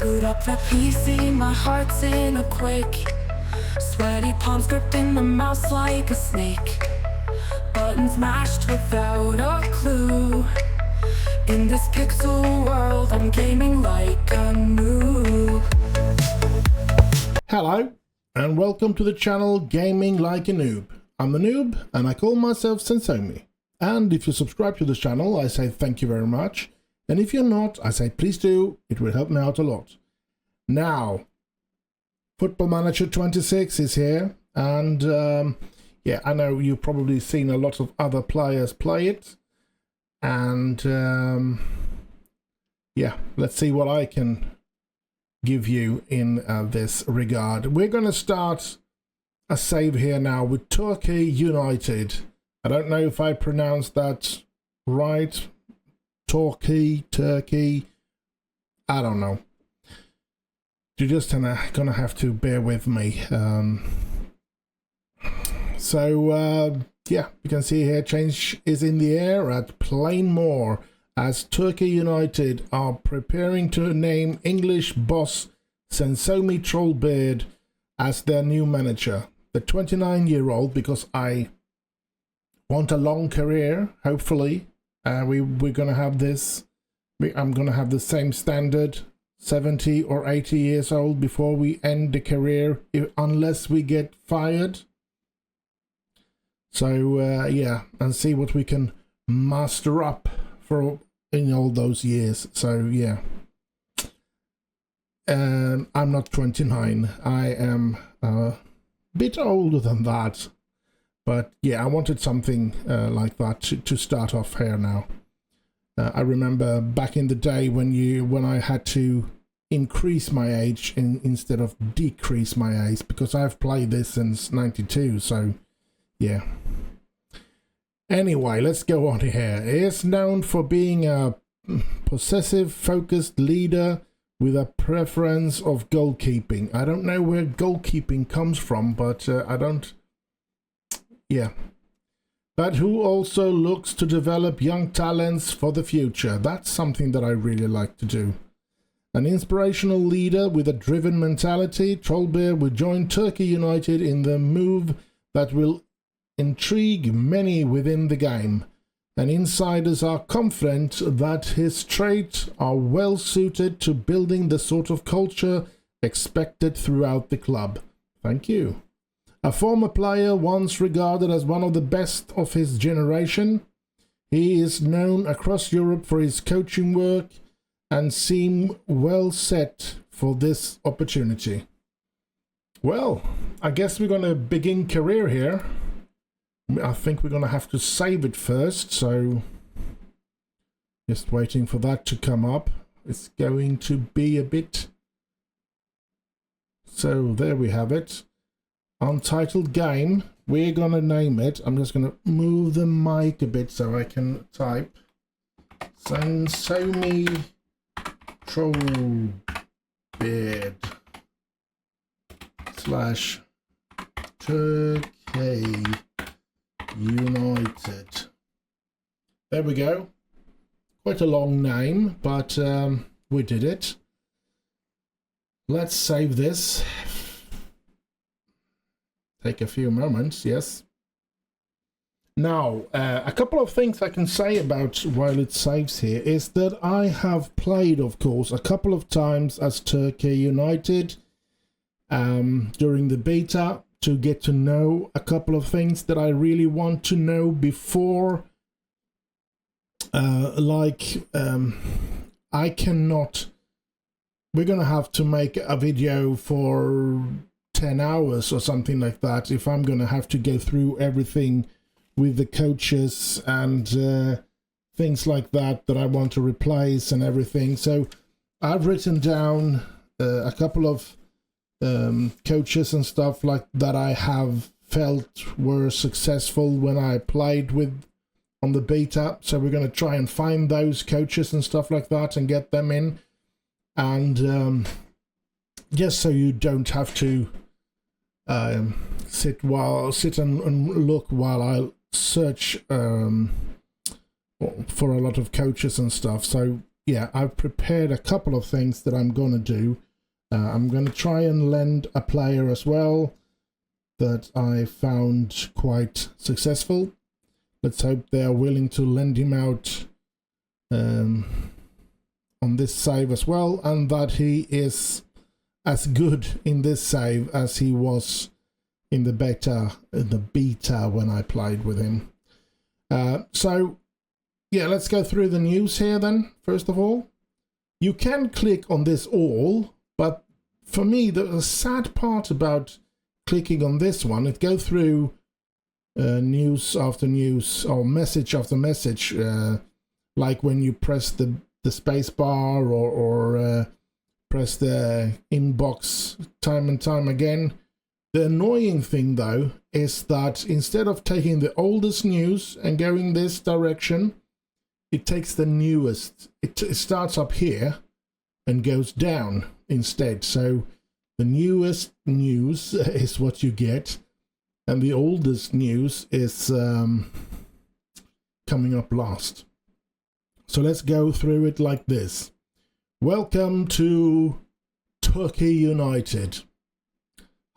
Boot up the PC, my heart's in a quake. Sweaty palms gripping the mouse like a snake. Buttons mashed without a clue. In this pixel world, I'm gaming like a noob. Hello, and welcome to the channel Gaming Like a Noob. I'm the noob, and I call myself S1E1. And if you subscribe to this channel, I say thank you very much. And if you're not, I say please do, it will help me out a lot. Now, Football Manager 26 is here, and yeah, I know you've probably seen a lot of other players play it. And yeah, let's see what I can give you in this regard. We're going to start a save here now with Torquay United. I don't know if I pronounced that right. Torquay, Turkey, I don't know. You're just gonna have to bear with me. Yeah, you can see here change is in the air at Plainmoor as Torquay United are preparing to name English boss Sensomi Trollbeard as their new manager. The 29-year-old, because I want a long career, hopefully. We're gonna have this. I'm gonna have the same standard, 70 or 80 years old before we end the career, unless we get fired. So yeah, and see what we can master up for in all those years. So yeah, I'm not 29. I am a bit older than that. But yeah, I wanted something like that to start off here now. I remember back in the day when I had to increase my age instead of decrease my age, because I've played this since '92. So yeah. Anyway, let's go on here. He is known for being a possessive, focused leader with a preference of goalkeeping. I don't know where goalkeeping comes from, but I don't. Yeah, but who also looks to develop young talents for the future. That's something that I really like to do. An inspirational leader with a driven mentality, Trollbeard will join Torquay United in the move that will intrigue many within the game. And insiders are confident that his traits are well suited to building the sort of culture expected throughout the club. Thank you. A former player once regarded as one of the best of his generation, he is known across Europe for his coaching work and seems well set for this opportunity. Well, I guess we're going to begin career here. I think we're going to have to save it first, so just waiting for that to come up. It's going to be a bit... So there we have it. Untitled game, we're gonna name it. I'm just gonna move the mic a bit so I can type. Sensomi Trollbeard / Torquay United. There we go. Quite a long name, but we did it. Let's save this. Take a few moments, yes. Now, a couple of things I can say about while it saves here is that I have played, of course, a couple of times as Torquay United during the beta to get to know a couple of things that I really want to know before. I cannot... We're gonna have to make a video for 10 hours or something like that if I'm gonna have to go through everything with the coaches and things like that I want to replace and everything. So I've written down a couple of coaches and stuff like that I have felt were successful when I played with on the beta. So we're going to try and find those coaches and stuff like that and get them in. And just so you don't have to sit and look while I search for a lot of coaches and stuff. So yeah, I've prepared a couple of things that I'm going to do. I'm going to try and lend a player as well that I found quite successful. Let's hope they are willing to lend him out on this save as well, and that he is as good in this save as he was in the beta when I played with him. So yeah, let's go through the news here then. First of all, you can click on this all, but for me the sad part about clicking on this one, it goes through news after news or message after message, like when you press the space bar or press the inbox time and time again. The annoying thing though is that instead of taking the oldest news and going this direction, it takes the newest. It starts up here and goes down instead. So the newest news is what you get, and the oldest news is coming up last. So let's go through it like this. Welcome to Torquay United.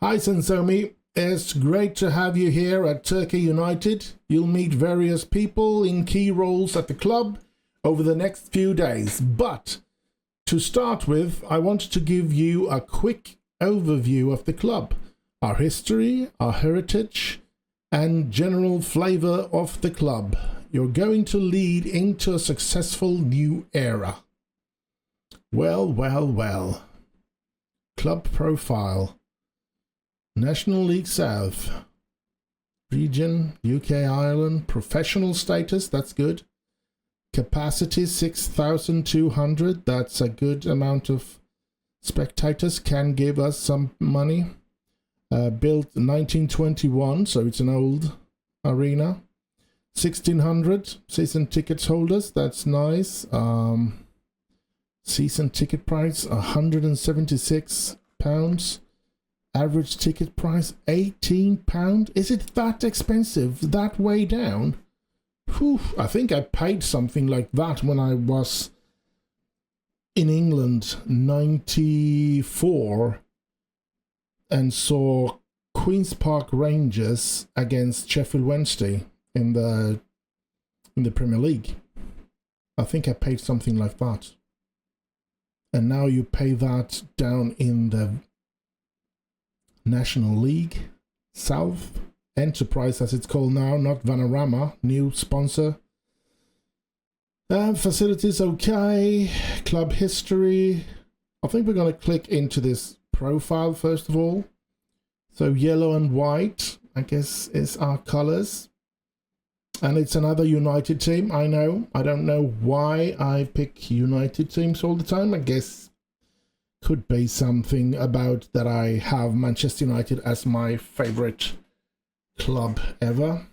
Hi Sensomi, it's great to have you here at Torquay United. You'll meet various people in key roles at the club over the next few days. But to start with, I want to give you a quick overview of the club, our history, our heritage, and general flavor of the club. You're going to lead into a successful new era. Well, well, well. Club profile. National League South. Region, UK, Ireland. Professional status, that's good. Capacity 6,200. That's a good amount of spectators. Can give us some money. Built 1921, so it's an old arena. 1,600 season tickets holders, that's nice. Season ticket price £176. Average ticket price £18. Is it that expensive? That way down? Whew, I think I paid something like that when I was in England, 94, and saw Queen's Park Rangers against Sheffield Wednesday in the Premier League. I think I paid something like that. And now you pay that down in the National League South Enterprise, as it's called now, not Vanarama, new sponsor. Facilities okay. Club history. I think we're going to click into this profile first of all. So yellow and white, I guess, is our colors. And it's another United team, I know. I don't know why I pick United teams all the time. I guess could be something about that I have Manchester United as my favorite club ever.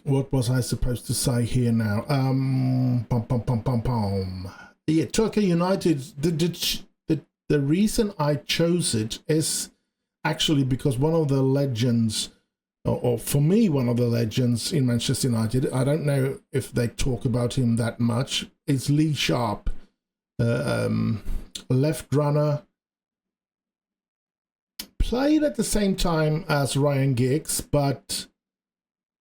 What was I supposed to say here now? Yeah, Torquay United, the reason I chose it is actually because one of the legends, or for me, one of the legends in Manchester United, I don't know if they talk about him that much, is Lee Sharp, left runner, played at the same time as Ryan Giggs, but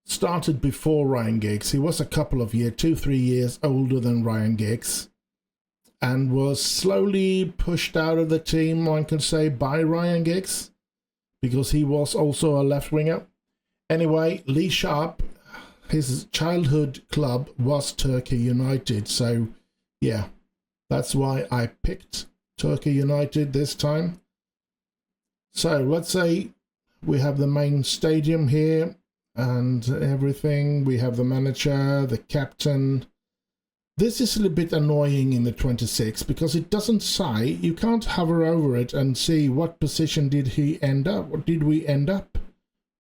started before Ryan Giggs. He was a couple of years, 2-3 years older than Ryan Giggs, and was slowly pushed out of the team, one can say, by Ryan Giggs, because he was also a left winger. Anyway, Lee Sharp, his childhood club was Torquay United, so yeah, that's why I picked Torquay United this time. So let's say we have the main stadium here and everything. We have the manager, the captain. This is a little bit annoying in the 26 because it doesn't say, you can't hover over it and see what position did he end up, or did we end up,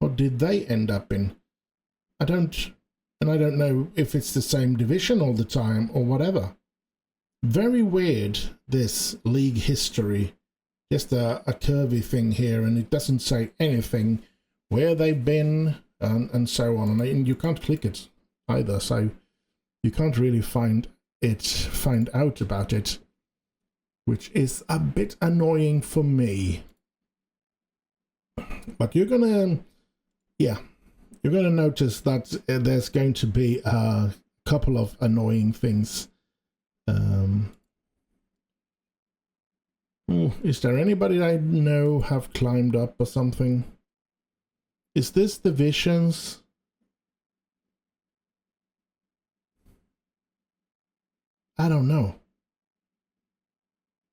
or did they end up in. I don't know if it's the same division all the time or whatever. Very weird, this league history. Just a curvy thing here, and it doesn't say anything where they've been and so on. And you can't click it either, so you can't really find out about it, which is a bit annoying for me. But you're gonna notice that there's going to be a couple of annoying things. Is there anybody I know have climbed up or something? Is this divisions? I don't know.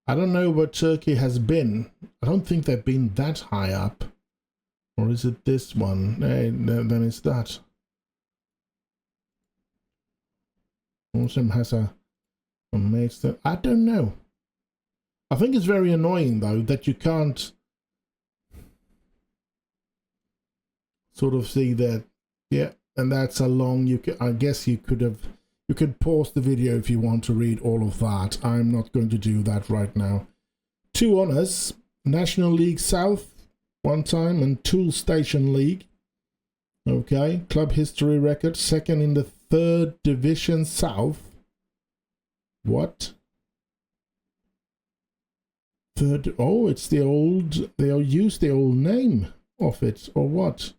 I don't know where Turkey has been. I don't think they've been that high up. Or is it this one? Then it's that. Also has a mate that I don't know. I think it's very annoying though that you can't sort of see that. Yeah, and that's a long. I guess you could pause the video if you want to read all of that. I'm not going to do that right now. 2 honours: National League South one time and Tool Station League. Okay, club history record, second in the 3rd Division South. What? Third? Oh, it's the old. They'll use the old name of it, or what?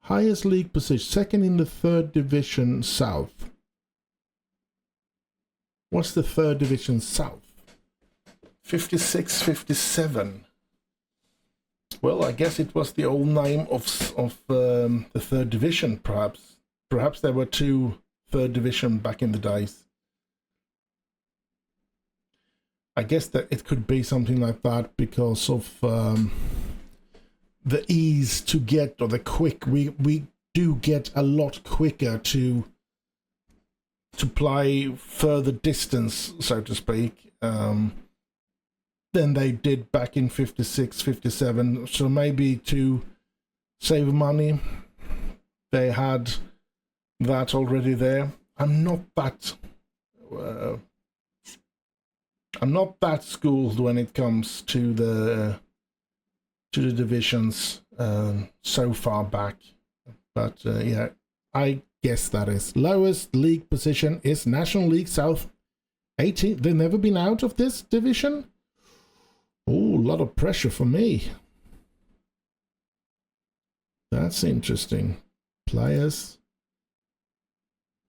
Highest league position, second in the 3rd Division South. What's the 3rd Division South? 56, 57. Well, I guess it was the old name of the 3rd Division, perhaps. Perhaps there were 2 3rd Division back in the days. I guess that it could be something like that because of the ease to get, or the quick. We do get a lot quicker to play further distance, so to speak, than they did back in 56, 57. So maybe to save money, they had that already there. I'm not that schooled when it comes to the divisions so far back, but yeah, I guess that is lowest league position is National League South 18. They've never been out of this division. Oh, a lot of pressure for me. That's interesting. Players.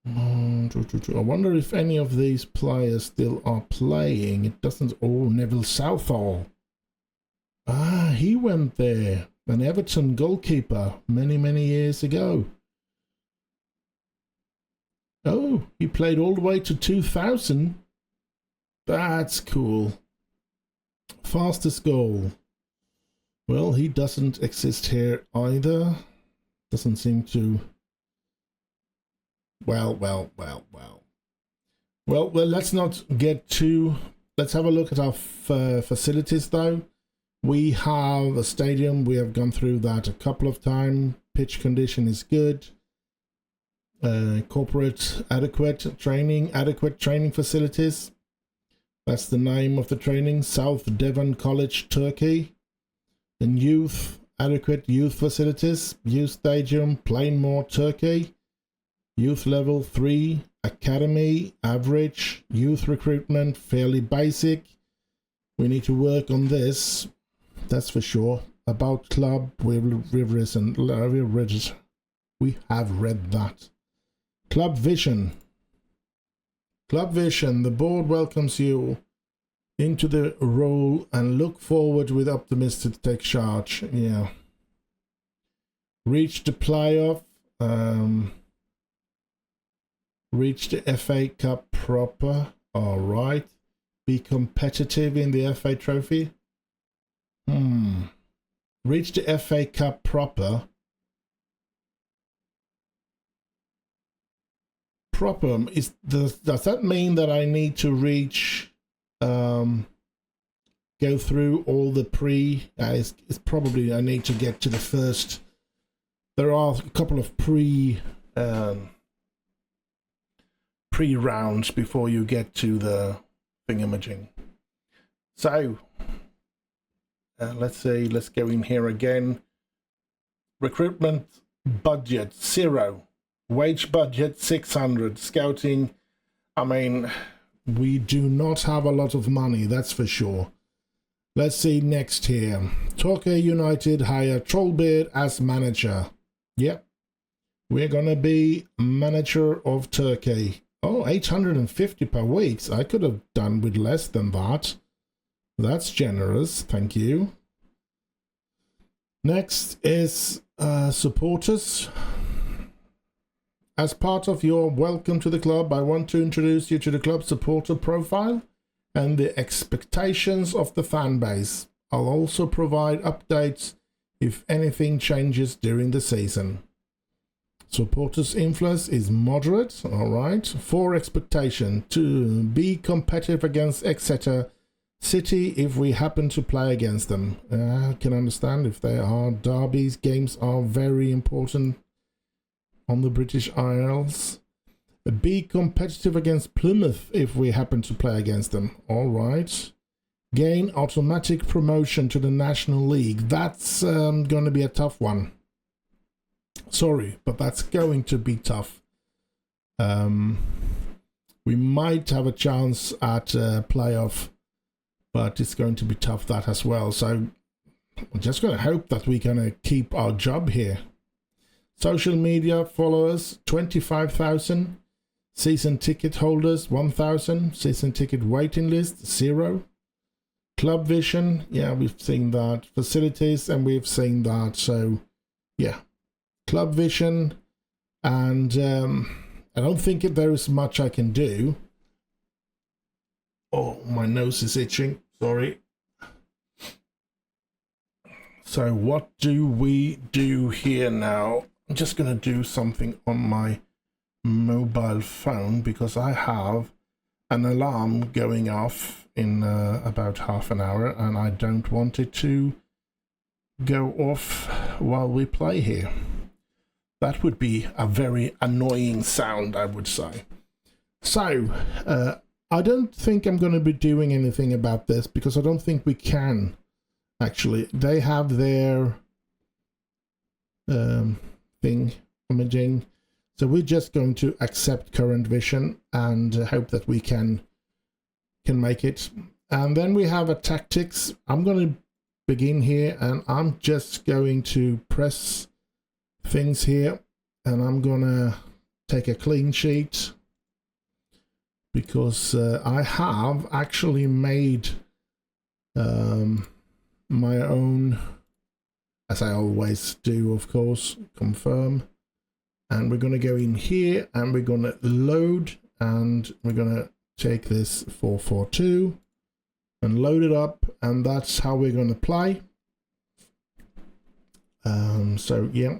I wonder if any of these players still are playing. It doesn't. Oh, Neville Southall. Ah, he went there. An Everton goalkeeper many, many years ago. Oh, he played all the way to 2000. That's cool. Fastest goal. Well, he doesn't exist here either. Doesn't seem to. Well, let's not get too. Let's have a look at our facilities though. We have a stadium. We have gone through that a couple of times. Pitch condition is good. Corporate adequate training facilities. That's the name of the training. South Devon College, Turkey. Then adequate youth facilities. Youth stadium, Plainmoor, Turkey. Youth level 3, academy, average. Youth recruitment, fairly basic. We need to work on this. That's for sure. About club, we have read that. Club vision. Club vision. The board welcomes you into the role and look forward with optimism to take charge. Yeah. Reach the playoff. Reach the FA Cup proper. All right. Be competitive in the FA Trophy. Reach the FA Cup proper. Proper is does that mean that I need to reach go through all the it's probably I need to get to the first. There are a couple of pre rounds before you get to the thingamajig. So let's go in here again. Recruitment budget 0. Wage budget 600. Scouting, I mean, we do not have a lot of money, that's for sure. Let's see next here. Torquay United hire Trollbeard as manager. Yep. We're gonna be manager of Turkey. Oh, 850 per week. I could have done with less than that. That's generous, thank you. Next is supporters. As part of your welcome to the club, I want to introduce you to the club supporter profile and the expectations of the fan base. I'll also provide updates if anything changes during the season. Supporters' influence is moderate, alright. For expectation, to be competitive against Exeter City if we happen to play against them. I can understand if they are derbies. Games are very important on the British Isles. Be competitive against Plymouth if we happen to play against them. Alright. Gain automatic promotion to the National League. That's going to be a tough one. Sorry, but that's going to be tough. We might have a chance at playoff, but it's going to be tough that as well. So I'm just going to hope that we're going to keep our job here. Social media followers, 25,000. Season ticket holders, 1,000. Season ticket waiting list, 0. Club vision, yeah, we've seen that. Facilities, and we've seen that. So, yeah. Club vision, and I don't think there is much I can do. Oh, my nose is itching, sorry. So what do we do here now? I'm just going to do something on my mobile phone because I have an alarm going off in about half an hour, and I don't want it to go off while we play here. That would be a very annoying sound, I would say. So, I don't think I'm going to be doing anything about this because I don't think we can, actually. They have their thing, imaging. So we're just going to accept current vision and hope that we can make it. And then we have a tactics. I'm going to begin here, and I'm just going to press things here, and I'm gonna take a clean sheet because I have actually made my own, as I always do, of course. Confirm, and we're gonna go in here and we're gonna load, and we're gonna take this 442 and load it up, and that's how we're gonna play. So yeah,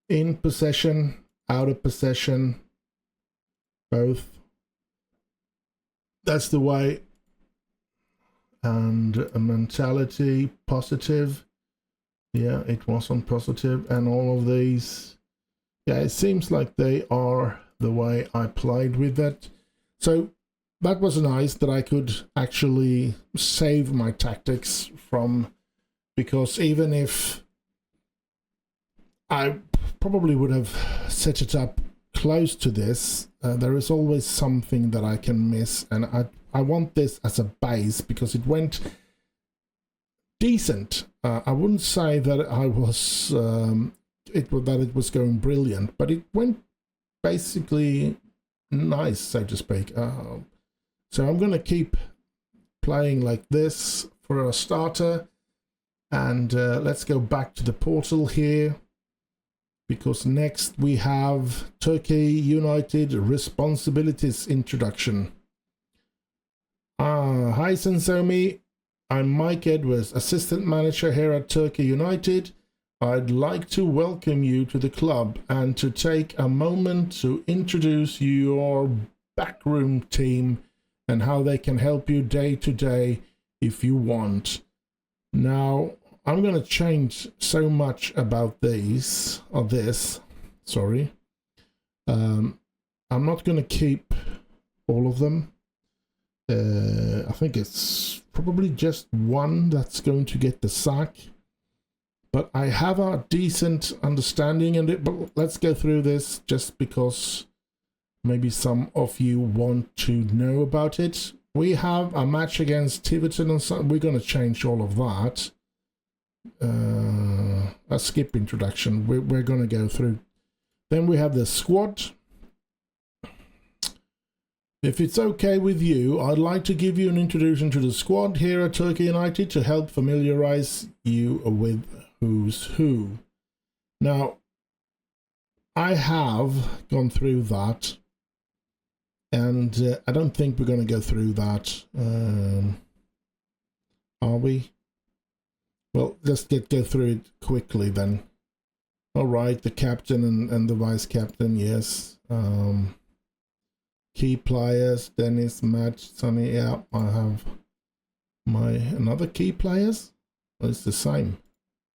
in possession, out of possession, both. That's the way. And a mentality, positive. Yeah, it was on positive, and all of these. Yeah, it seems like they are the way I played with that. So that was nice that I could actually save my tactics from, because even if I probably would have set it up close to this, there is always something that I can miss, and I want this as a base because it went decent. I wouldn't say that I was it was going brilliant, but it went basically nice, so to speak. So I'm going to keep playing like this for a starter, and let's go back to the portal here, because next we have Torquay United responsibilities introduction. Hi Sensomi, I'm Mike Edwards, assistant manager here at Torquay United. I'd like to welcome you to the club and to take a moment to introduce your backroom team and how they can help you day to day if you want. Now, I'm going to change so much about this. Sorry. I'm not going to keep all of them. I think it's probably just one that's going to get the sack, but I have a decent understanding in it. But let's go through this just because maybe some of you want to know about it. We have a match against Tiverton on Sunday. We're going to change all of that. A skip introduction. We're going to go through. Then we have the squad. If it's okay with you, I'd like to give you an introduction to the squad here at Torquay United to help familiarize you with who's who. Now, I have gone through that, and I don't think we're going to go through that. Are we? Well, let's go through it quickly then. All right, the captain and the vice captain, yes. Key players, Dennis, Matt, Sonny, yeah, I have my another key players. Well, it's the same.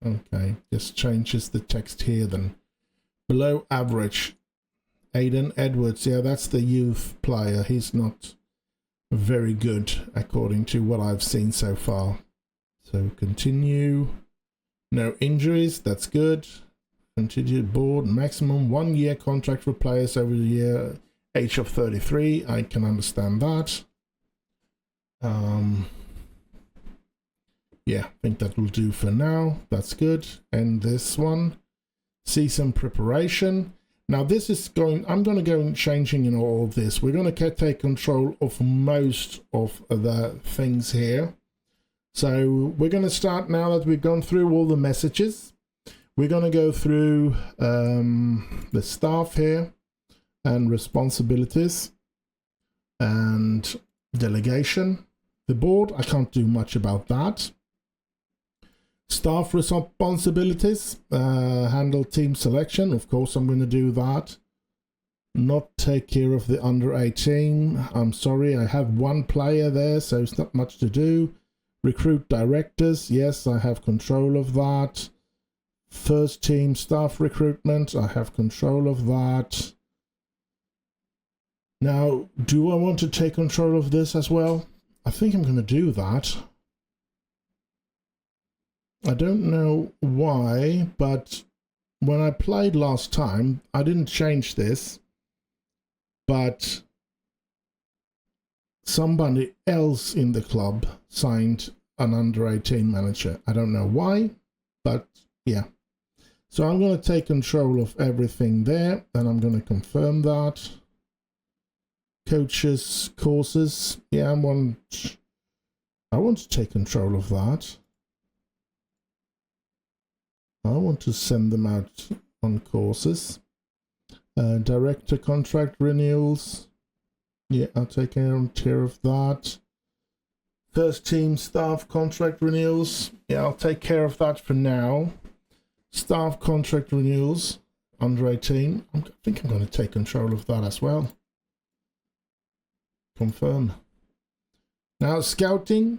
Okay, just changes the text here then. Below average, Aidan Edwards, yeah, that's the youth player. He's not very good according to what I've seen so far. So continue. No injuries, that's good. Continue board, maximum 1 year contract for players over the year. Age of 33, I can understand that. Yeah, I think that will do for now. That's good. And this one, season preparation. Now this is going, I'm going to go changing in all of this. We're going to take control of most of the things here. So we're going to start now that we've gone through all the messages. We're going to go through the staff here. And responsibilities and delegation. The board, I can't do much about that. Staff responsibilities, handle team selection, of course I'm going to do that. Not take care of the under 18, I'm sorry, I have one player there, so it's not much to do. Recruit directors, yes, I have control of that. First team staff recruitment, I have control of that. Now, do I want to take control of this as well? I think I'm going to do that. I don't know why, but when I played last time, I didn't change this, but somebody else in the club signed an under-18 manager. I don't know why, but yeah. So I'm going to take control of everything there, and I'm going to confirm that. Coaches, courses, yeah, I want to take control of that. I want to send them out on courses. Director contract renewals, yeah, I'll take care of that. First team staff contract renewals, yeah, I'll take care of that for now. Staff contract renewals, under 18, I think I'm going to take control of that as well. Confirm. Now scouting,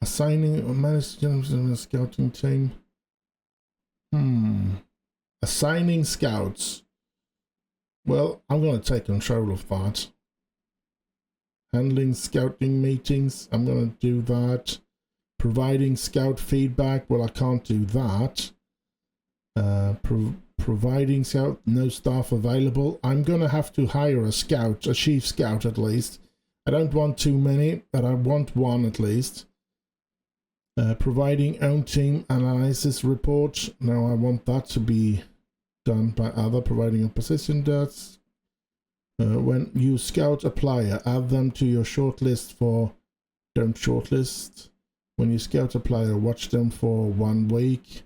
assigning or managing a scouting team. Assigning scouts. Well, I'm going to take control of that. Handling scouting meetings, I'm going to do that. Providing scout feedback, well, I can't do that. Providing scout, no staff available. I'm going to have to hire a scout, a chief scout at least. I don't want too many, but I want one at least. Providing own team analysis report. Now I want that to be done by other. Providing a position stats. When you scout a player, add them to your shortlist for don't shortlist. When you scout a player, watch them for 1 week.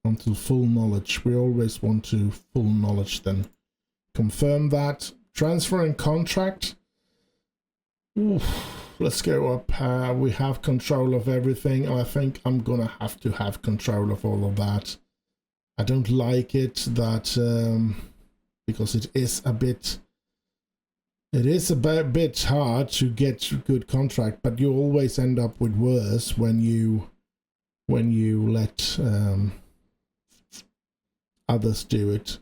Until full knowledge. We always want to full knowledge then. Confirm that. Transfer and contract. Oof, let's go up. We have control of everything. I think I'm gonna have to have control of all of that. I don't like it that because it is a bit hard to get good contract, but you always end up with worse when you let others do it.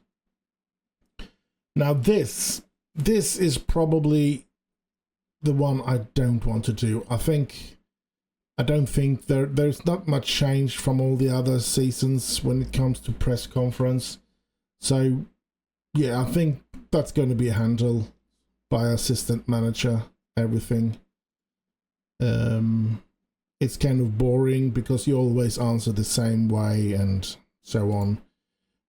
Now this is probably the one I don't want to do. I don't think there's not much change from all the other seasons when it comes to press conference. So yeah, I think that's going to be handled by assistant manager, everything. It's kind of boring because you always answer the same way and so on.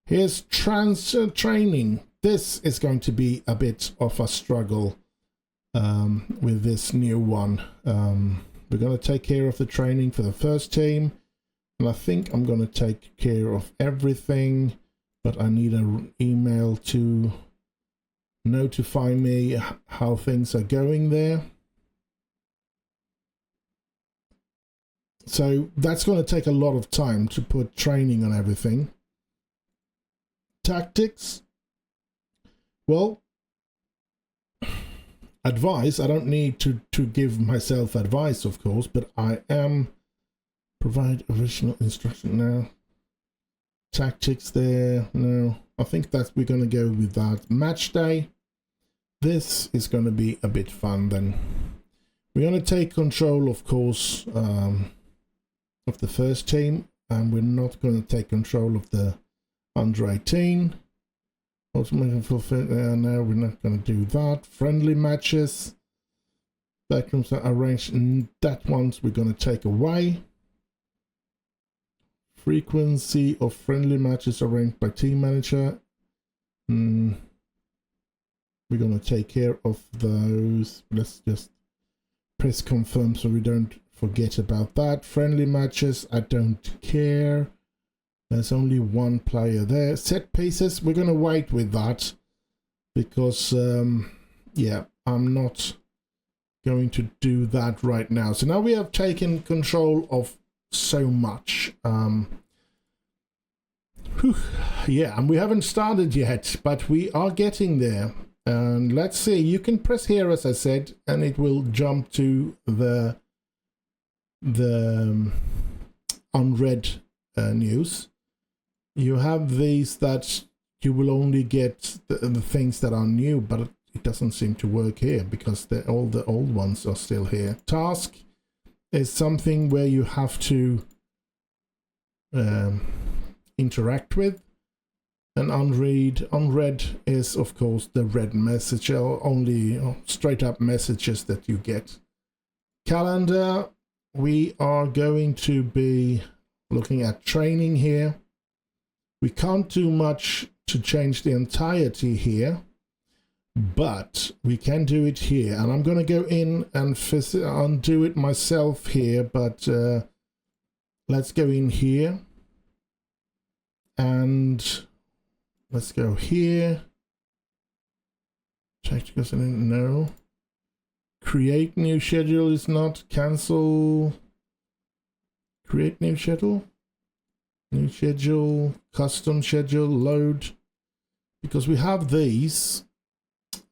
Here's training. This is going to be a bit of a struggle with this new one. We're going to take care of the training for the first team, and I think I'm going to take care of everything, but I need an email to notify me how things are going there. So that's going to take a lot of time to put training on everything. Tactics. Well, advice, I don't need to give myself advice, of course, but I am provide original instruction now. Tactics there, no. I think that we're going to go with that. Match day. This is going to be a bit fun then. We're going to take control, of course, of the first team, and we're not going to take control of the under 18. Automatic fulfill. No, we're not going to do that. Friendly matches. Backrooms are arranged. That ones we're going to take away. Frequency of friendly matches arranged by team manager. We're going to take care of those. Let's just press confirm so we don't forget about that. Friendly matches, I don't care. There's only one player there. Set pieces, we're going to wait with that because, yeah, I'm not going to do that right now. So now we have taken control of so much. Yeah, and we haven't started yet, but we are getting there. And let's see, you can press here, as I said, and it will jump to the unread news. You have these that you will only get the things that are new, but it doesn't seem to work here because all the old ones are still here. Task is something where you have to interact with. And unread is, of course, the red message, or only straight up messages that you get. Calendar, we are going to be looking at training here. We can't do much to change the entirety here, but we can do it here. And I'm going to go in and undo it myself here, but let's go in here. And let's go here. Check because I didn't know. Create new schedule is not. Cancel. Create new schedule. New schedule. Custom schedule. Load. Because we have these.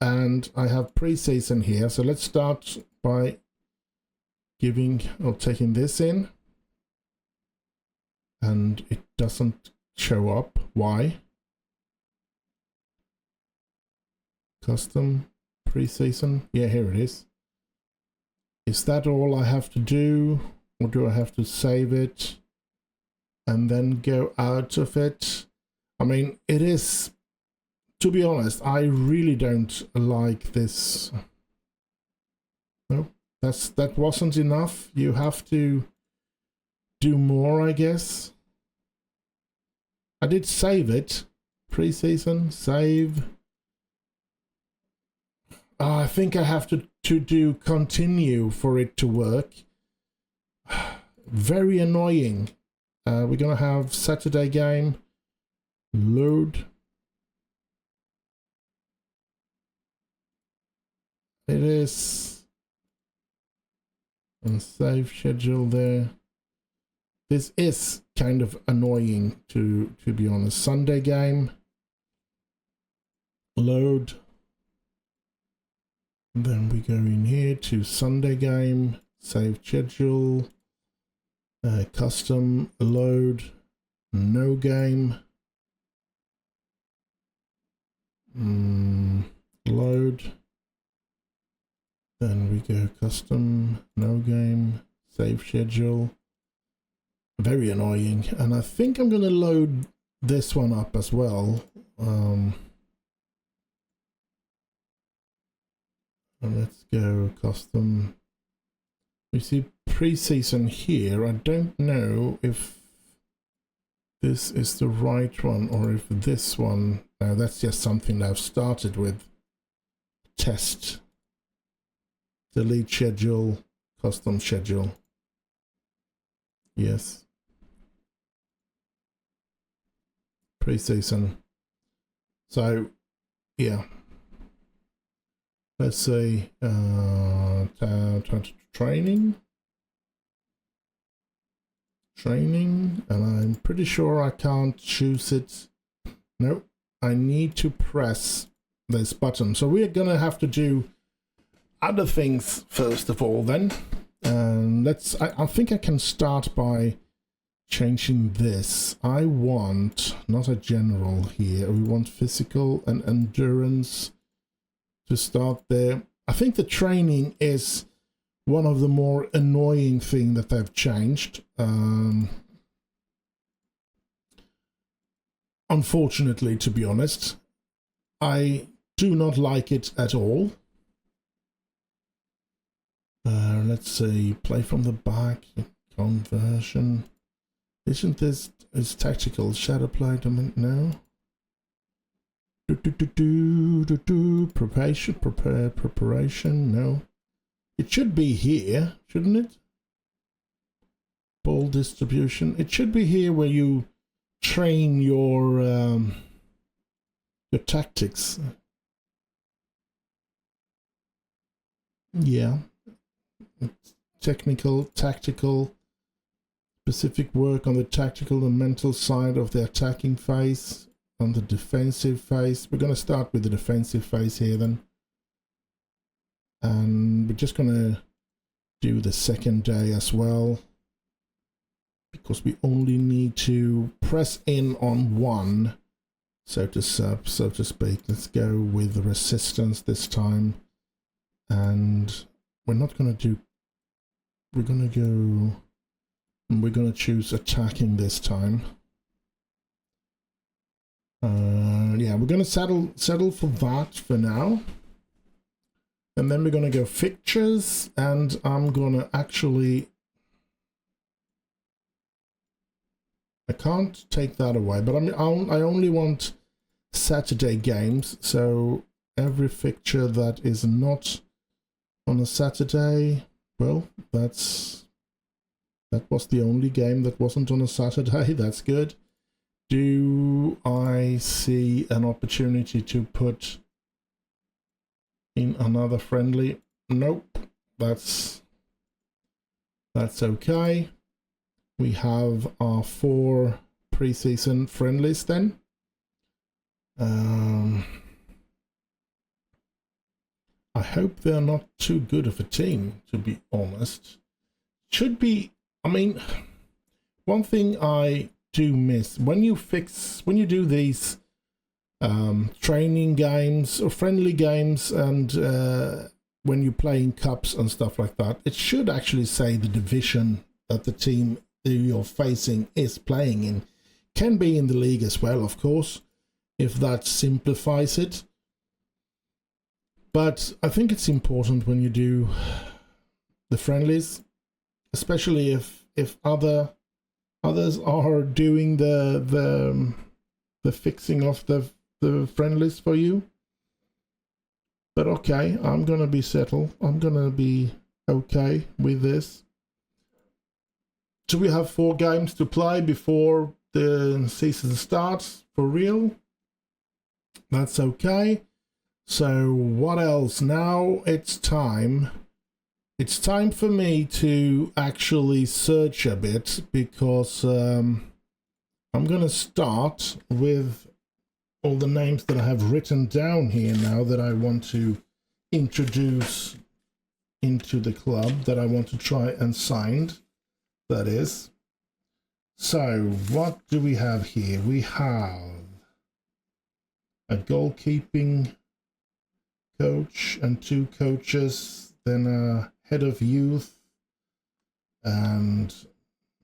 And I have pre-season here. So let's start by giving or taking this in. And it doesn't show up. Why? Custom pre-season. Yeah, here it is. Is that all I have to do, or do I have to save it and then go out of it? I mean, it is, to be honest, I really don't like this. No, that wasn't enough. You have to do more, I guess. I did save it. Pre-season, save. I think I have to do continue for it to work. Very annoying. We're going to have Saturday game. Load. It is. And save schedule there. This is kind of annoying to be honest. Sunday game. Load. Then we go in here to Sunday game, save schedule, custom, load, no game, load, Then we go custom, no game, save schedule. Very annoying. And I think I'm going to load this one up as well. And let's go custom. We see pre-season here. I don't know if this is the right one or if this one. No, that's just something that I've started with. Test. Delete schedule. Custom schedule. Yes. Pre-season. So, yeah. Let's say training, and I'm pretty sure I can't choose it. No, I need to press this button. So we're gonna have to do other things first of all then. I think I can start by changing this. I want not a general here. We want physical and endurance to start there. I think the training is one of the more annoying thing that they've changed. Unfortunately, to be honest, I do not like it at all. Let's see, play from the back, conversion. Isn't this is tactical shadow play? No. Preparation, no. It should be here, shouldn't it? Ball distribution. It should be here where you train your tactics. Yeah. Technical, tactical, specific work on the tactical and mental side of the attacking phase. On the defensive phase, we're going to start with the defensive phase here then, and we're just going to do the second day as well, because we only need to press in on one, so to speak. Let's go with the resistance this time, and we're not going to do. We're going to go. We're going to choose attacking this time. Yeah, we're going to settle for that for now. And then we're going to go fixtures, and I'm going to actually... I can't take that away, but I only want Saturday games, so every fixture that is not on a Saturday, well, that was the only game that wasn't on a Saturday. That's good. Do I see an opportunity to put in another friendly? Nope, that's okay. We have our 4 pre-season friendlies then. I hope they're not too good of a team, to be honest. Should be, I mean, one thing I do miss when you do these training games or friendly games, and when you're playing cups and stuff like that, it should actually say the division that the team that you're facing is playing in. Can be in the league as well, of course, if that simplifies it. But I think it's important when you do the friendlies, especially if others are doing the fixing of the friendlies for you. But okay, I'm gonna be settled. I'm gonna be okay with this. So we have 4 games to play before the season starts for real. That's okay. So what else? Now it's time. It's time for me to actually search a bit, because I'm going to start with all the names that I have written down here now that I want to introduce into the club, that I want to try and sign, that is. So what do we have here? We have a goalkeeping coach and 2 coaches. then head of youth, and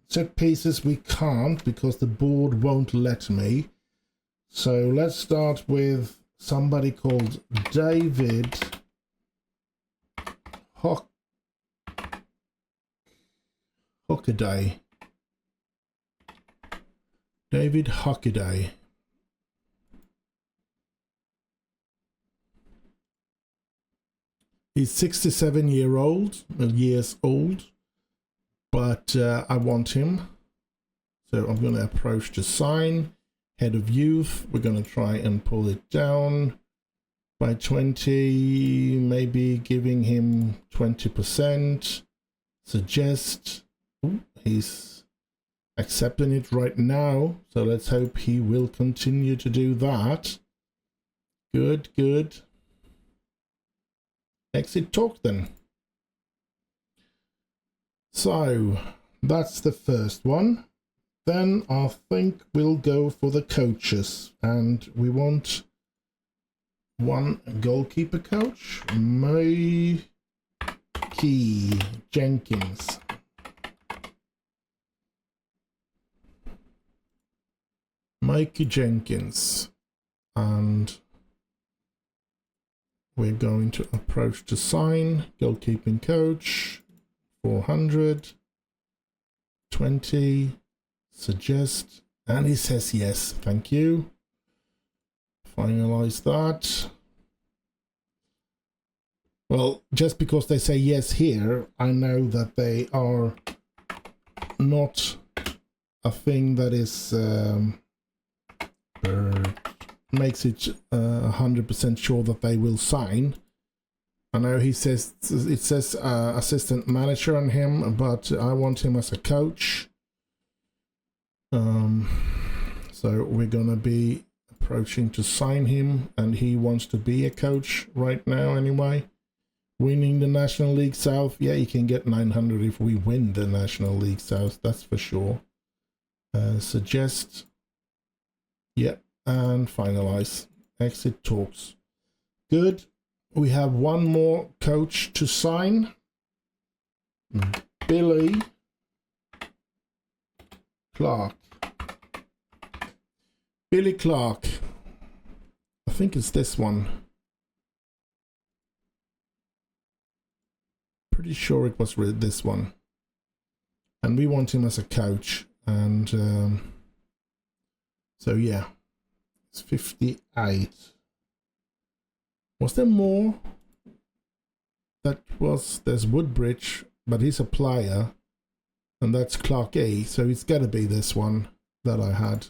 set pieces we can't because the board won't let me. So let's start with somebody called David Hockaday. David Hockaday. He's 67 years old, but I want him. So I'm going to approach to sign. Head of youth, we're going to try and pull it down by 20, maybe giving him 20%. Suggest. Ooh, he's accepting it right now, so let's hope he will continue to do that. Good, good. Exit talk then. So that's the first one. Then I think we'll go for the coaches, and we want one goalkeeper coach, Mikey Jenkins. Mikey Jenkins, and we're going to approach to sign. Goalkeeping coach, 400, 20. Suggest, and he says yes, thank you. Finalize that. Well, just because they say yes here, I know that they are not a thing that is makes it 100% sure that they will sign. I know it says assistant manager on him, but I want him as a coach. So we're gonna be approaching to sign him, and he wants to be a coach right now anyway. Winning the National League South, yeah, you can get 900 if we win the National League South, that's for sure. Suggest, yeah, and finalize. Exit talks. Good. We have one more coach to sign. Billy Clark. Billy Clark. I think it's this one. Pretty sure it was this one. And we want him as a coach. And so yeah, it's 58. Was there more? There's Woodbridge, but he's a player. And that's Clark A, so it's got to be this one that I had.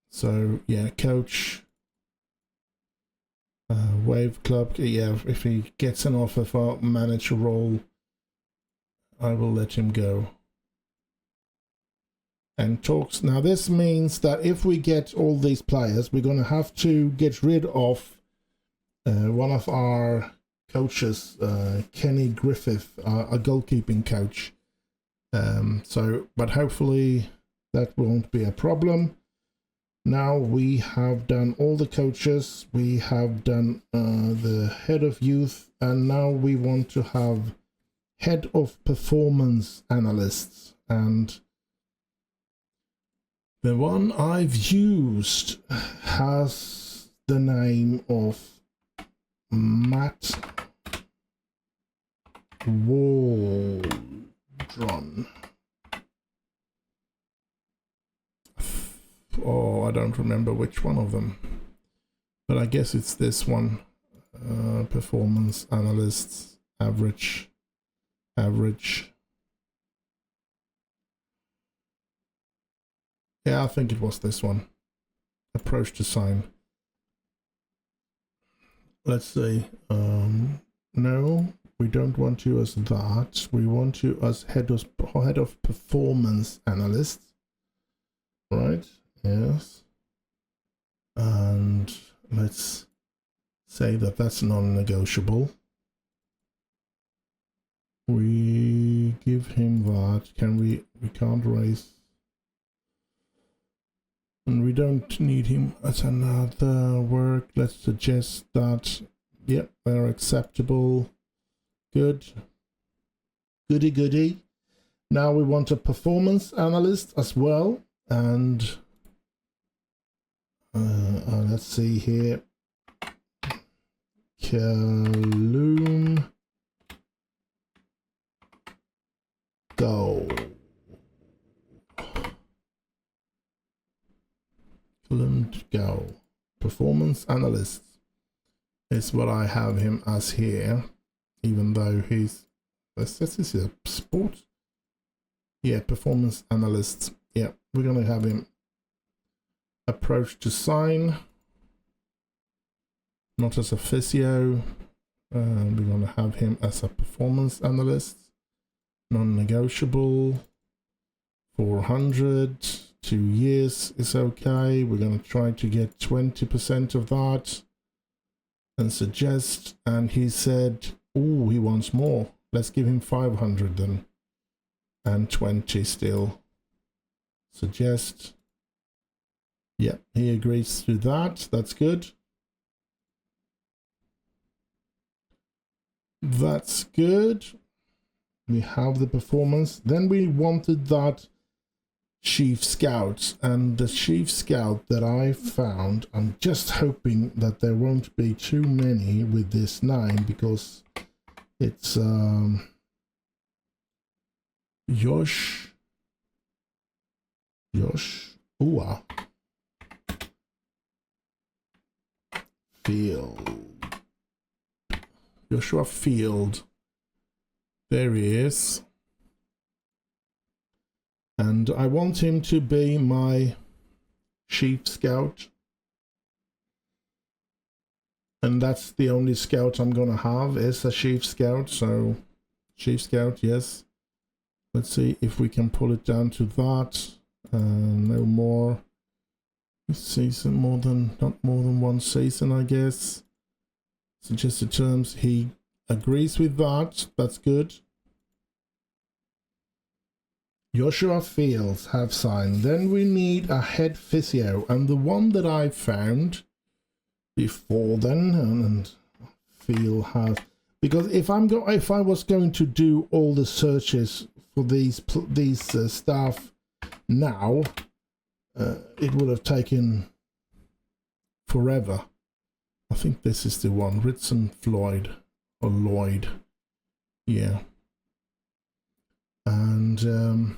So yeah, coach, Wave Club. Yeah, if he gets an offer for manager role, I will let him go. And talks. Now this means that if we get all these players, we're going to have to get rid of one of our coaches, Kenny Griffith, a goalkeeping coach. But hopefully that won't be a problem. Now we have done all the coaches, we have done the head of youth, and now we want to have head of performance analysts. And the one I've used has the name of Matt Waldron. Oh, I don't remember which one of them, but I guess it's this one. Performance analysts, average. Yeah, I think it was this one. Approach to sign. Let's see. No, we don't want you as that. We want you as head of performance analyst. Right? Yes. And let's say that that's non-negotiable. We give him that. We can't raise. And we don't need him as another work. Let's suggest that Yep, they're acceptable. Good. Goody goody. Now we want a performance analyst as well. And let's see here. Kaloon. Go. Go. Performance analyst is what I have him as here, even though he's, this is a sport. Yeah, performance analyst. Yeah, we're gonna have him approach to sign, not as a physio. We're gonna have him as a performance analyst, non-negotiable. 400. 2 years is okay. We're going to try to get 20% of that and suggest. And he said, oh, he wants more. Let's give him 500 then. And 20 still. Suggest. Yeah, he agrees to that. That's good. That's good. We have the performance. Then we wanted that Chief Scouts, and the Chief Scout that I found, I'm just hoping that there won't be too many with this name, because it's Joshua Field. Joshua Field. There he is. And I want him to be my Chief Scout. And that's the only scout I'm going to have is a Chief Scout. So, Chief Scout, yes. Let's see if we can pull it down to that. No more. Season, not more than one season, I guess. Suggested terms. He agrees with that. That's good. Joshua Fields have signed. Then we need a head physio, and the one that I found before then, and feel has, because if I was going to do all the searches for these staff now, it would have taken forever. I think this is the one, Ritson Floyd or Lloyd, yeah. And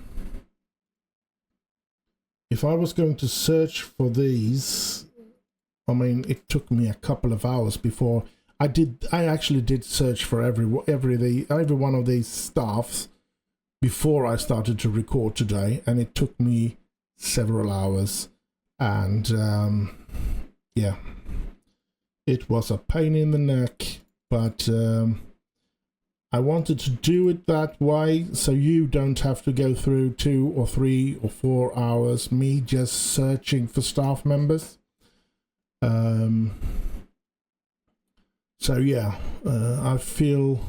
if I was going to search for these, I mean, it took me a couple of hours before I actually did search for every one of these staffs before I started to record today, and it took me several hours. And yeah, it was a pain in the neck, but I wanted to do it that way, so you don't have to go through 2 or 3 or 4 hours me just searching for staff members. So yeah, I feel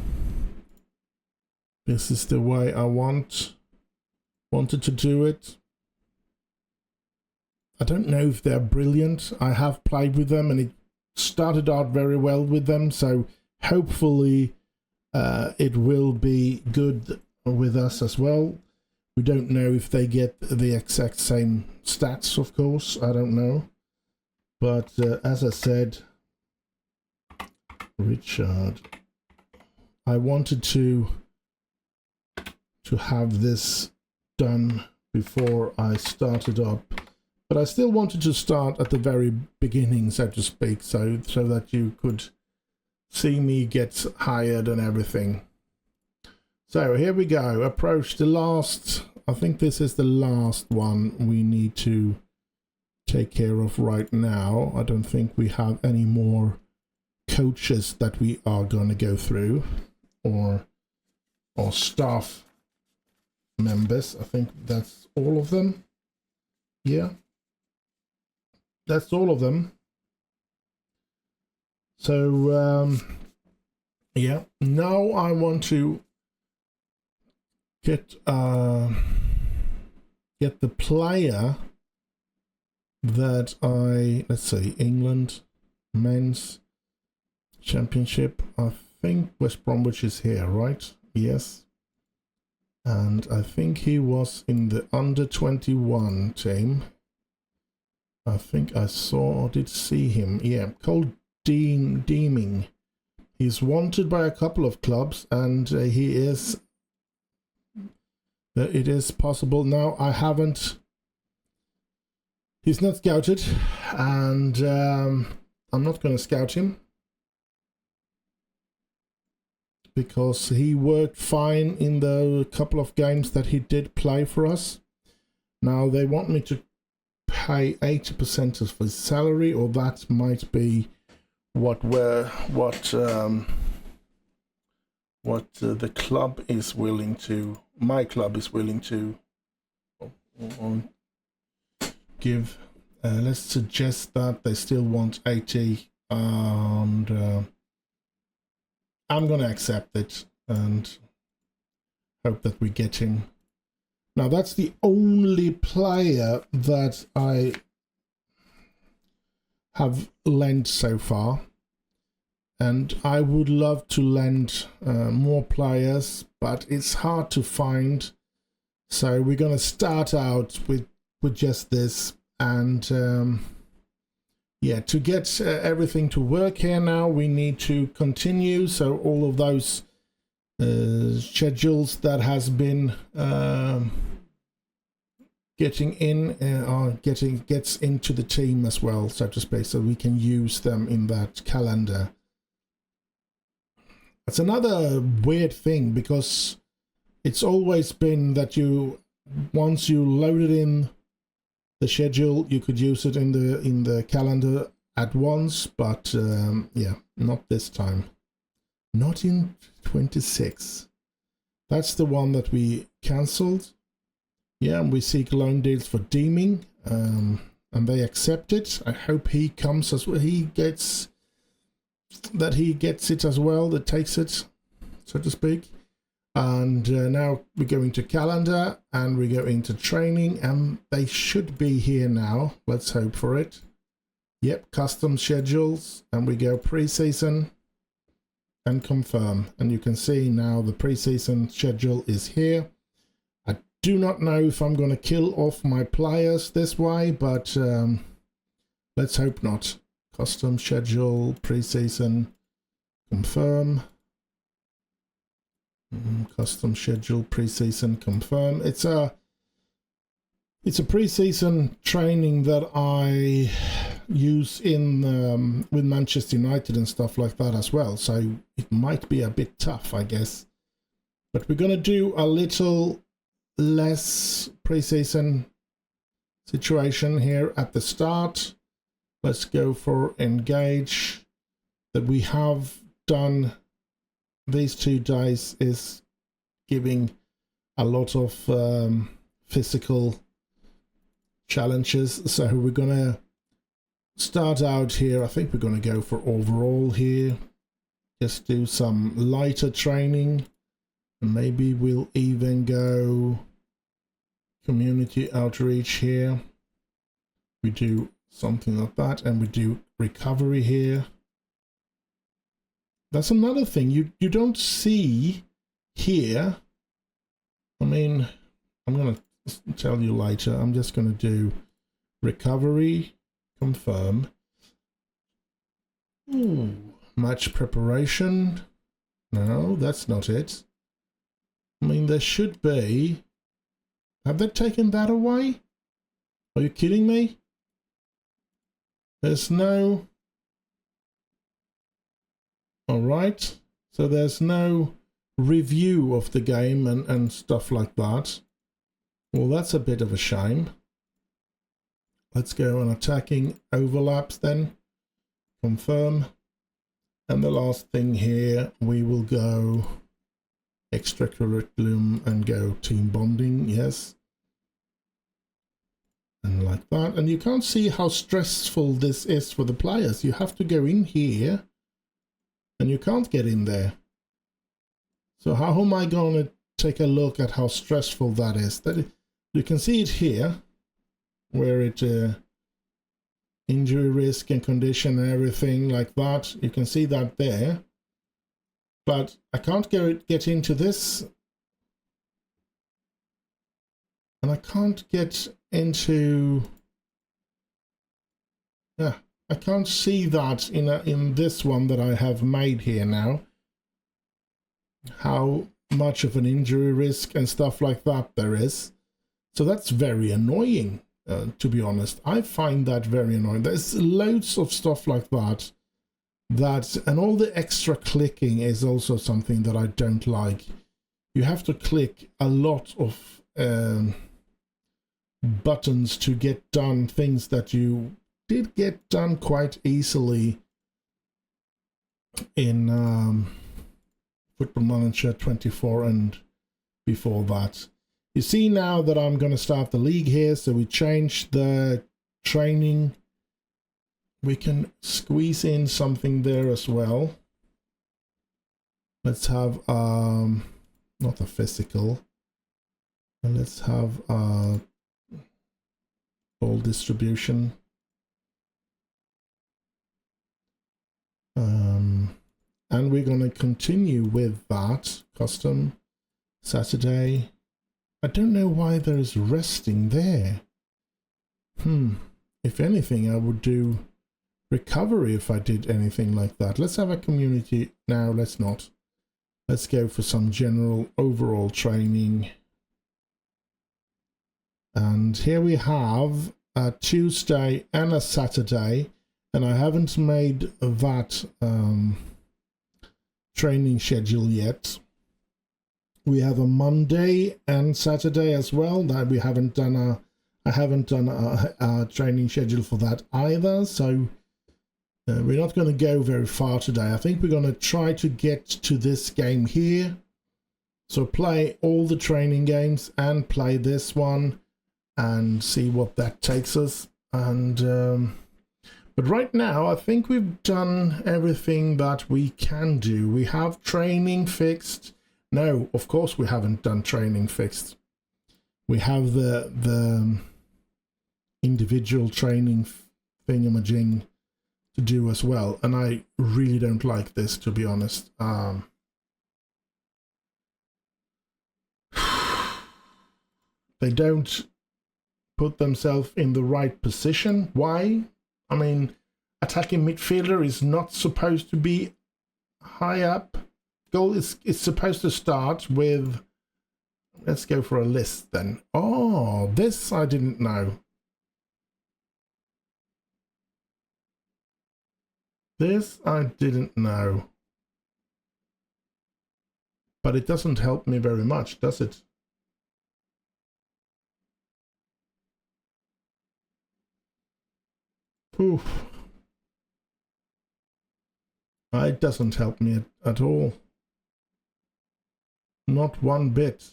this is the way I wanted to do it. I don't know if they're brilliant. I have played with them and it started out very well with them, so hopefully it will be good with us as well. We don't know if they get the exact same stats, of course. I don't know. But as I said, Richard, I wanted to have this done before I started up. But I still wanted to start at the very beginning, so to speak, so that you could see me get hired and everything. So here we go. Approach the last. I think this is the last one we need to take care of right now. I don't think we have any more coaches that we are going to go through, or staff members. I think that's all of them. Yeah, that's all of them. So yeah, now I want to get the player that let's see, England men's. Championship. I think West Bromwich is here, right? Yes. And I think he was in the under-21 team. I think I did see him. Yeah, Cole Deeming. He's wanted by a couple of clubs, and he is. It is possible. Now, I haven't. He's not scouted, and I'm not going to scout him because he worked fine in the couple of games that he did play for us. Now, they want me to pay 80% of his salary, or that might be what the club is willing to, my club is willing to give. Let's suggest that they still want 80, and I'm gonna accept it and hope that we get him. Now that's the only player that I have lent so far, and I would love to lend more players, but it's hard to find. So we're gonna start out with just this, and yeah, to get everything to work here now, we need to continue. So all of those schedules that has been getting in gets into the team as well, so to speak, so we can use them in that calendar. That's another weird thing, because it's always been that once you loaded in the schedule, you could use it in the calendar at once, but yeah, not this time. Not in 26. That's the one that we cancelled. Yeah, and we seek loan deals for Deeming, and they accept it. I hope he comes as well. He gets it as well, that takes it, so to speak. And now we go into calendar, and we go into training, and they should be here now. Let's hope for it. Yep, custom schedules, and we go pre-season and confirm. And you can see now the pre-season schedule is here. I do not know if I'm going to kill off my players this way, but let's hope not. Custom schedule, pre-season, confirm. Custom schedule, pre-season, confirm. It's a pre-season training that I use in with Manchester United and stuff like that as well, so it might be a bit tough, I guess. But we're gonna do a little less pre-season situation here at the start. Let's go for engage. That we have done these 2 days is giving a lot of physical challenges, so we're gonna start out here. I think we're gonna go for overall here, just do some lighter training, and maybe we'll even go community outreach here. We do something like that, and we do recovery here. That's another thing you don't see here. I mean, I'm going to tell you later. I'm just going to do recovery, confirm. Ooh, match preparation. No, that's not it. I mean, there should be. Have they taken that away? Are you kidding me? There's no... Alright, so there's no review of the game and stuff like that. Well, that's a bit of a shame. Let's go on attacking overlaps then. Confirm. And the last thing here, we will go extracurriculum and go team bonding, yes. And like that. And you can't see how stressful this is for the players. You have to go in here. And you can't get in there. So how am I going to take a look at how stressful that is? You can see it here, where it injury risk and condition and everything like that. You can see that there. But I can't get into this. And I can't get into... Yeah, I can't see that in this one that I have made here now. How much of an injury risk and stuff like that there is. So that's very annoying, to be honest. I find that very annoying. There's loads of stuff like that. And all the extra clicking is also something that I don't like. You have to click a lot of buttons to get done things that you did get done quite easily in Football Manager 24 and before that. You see now that I'm going to start the league here, so we changed the training. We can squeeze in something there as well. Let's have not a physical. Let's have ball distribution. And we're going to continue with that. Custom Saturday. I don't know why there is resting there. If anything, I would do recovery if I did anything like that. Let's have a community. No, let's not. Let's go for some general overall training. And here we have a Tuesday and a Saturday. And I haven't made that training schedule yet. We have a Monday and Saturday as well. That we haven't done I haven't done a training schedule for that either. So we're not going to go very far today. I think we're going to try to get to this game here. So play all the training games and play this one and see what that takes us. And but right now, I think we've done everything that we can do. We have training fixed. No, of course we haven't done training fixed. We have the individual training thingamajig to do as well. And I really don't like this, to be honest. They don't put themselves in the right position. Why? I mean, attacking midfielder is not supposed to be high up. Goal is supposed to start with... Let's go for a list then. Oh, this I didn't know. This I didn't know. But it doesn't help me very much, does it? Oof. It doesn't help me at all. Not one bit.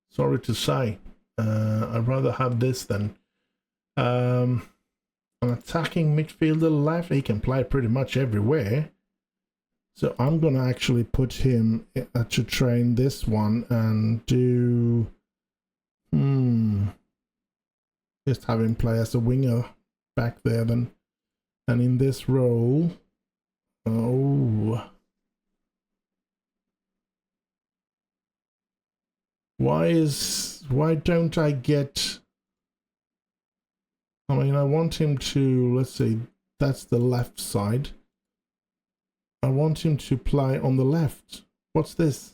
Sorry to say. I'd rather have this than an attacking midfielder left. He can play pretty much everywhere. So I'm going to actually put him to train this one and do... Just have him play as a winger back there then. And in this role... Oh... Why don't I get... I mean, I want him to... Let's see. That's the left side. I want him to play on the left. What's this?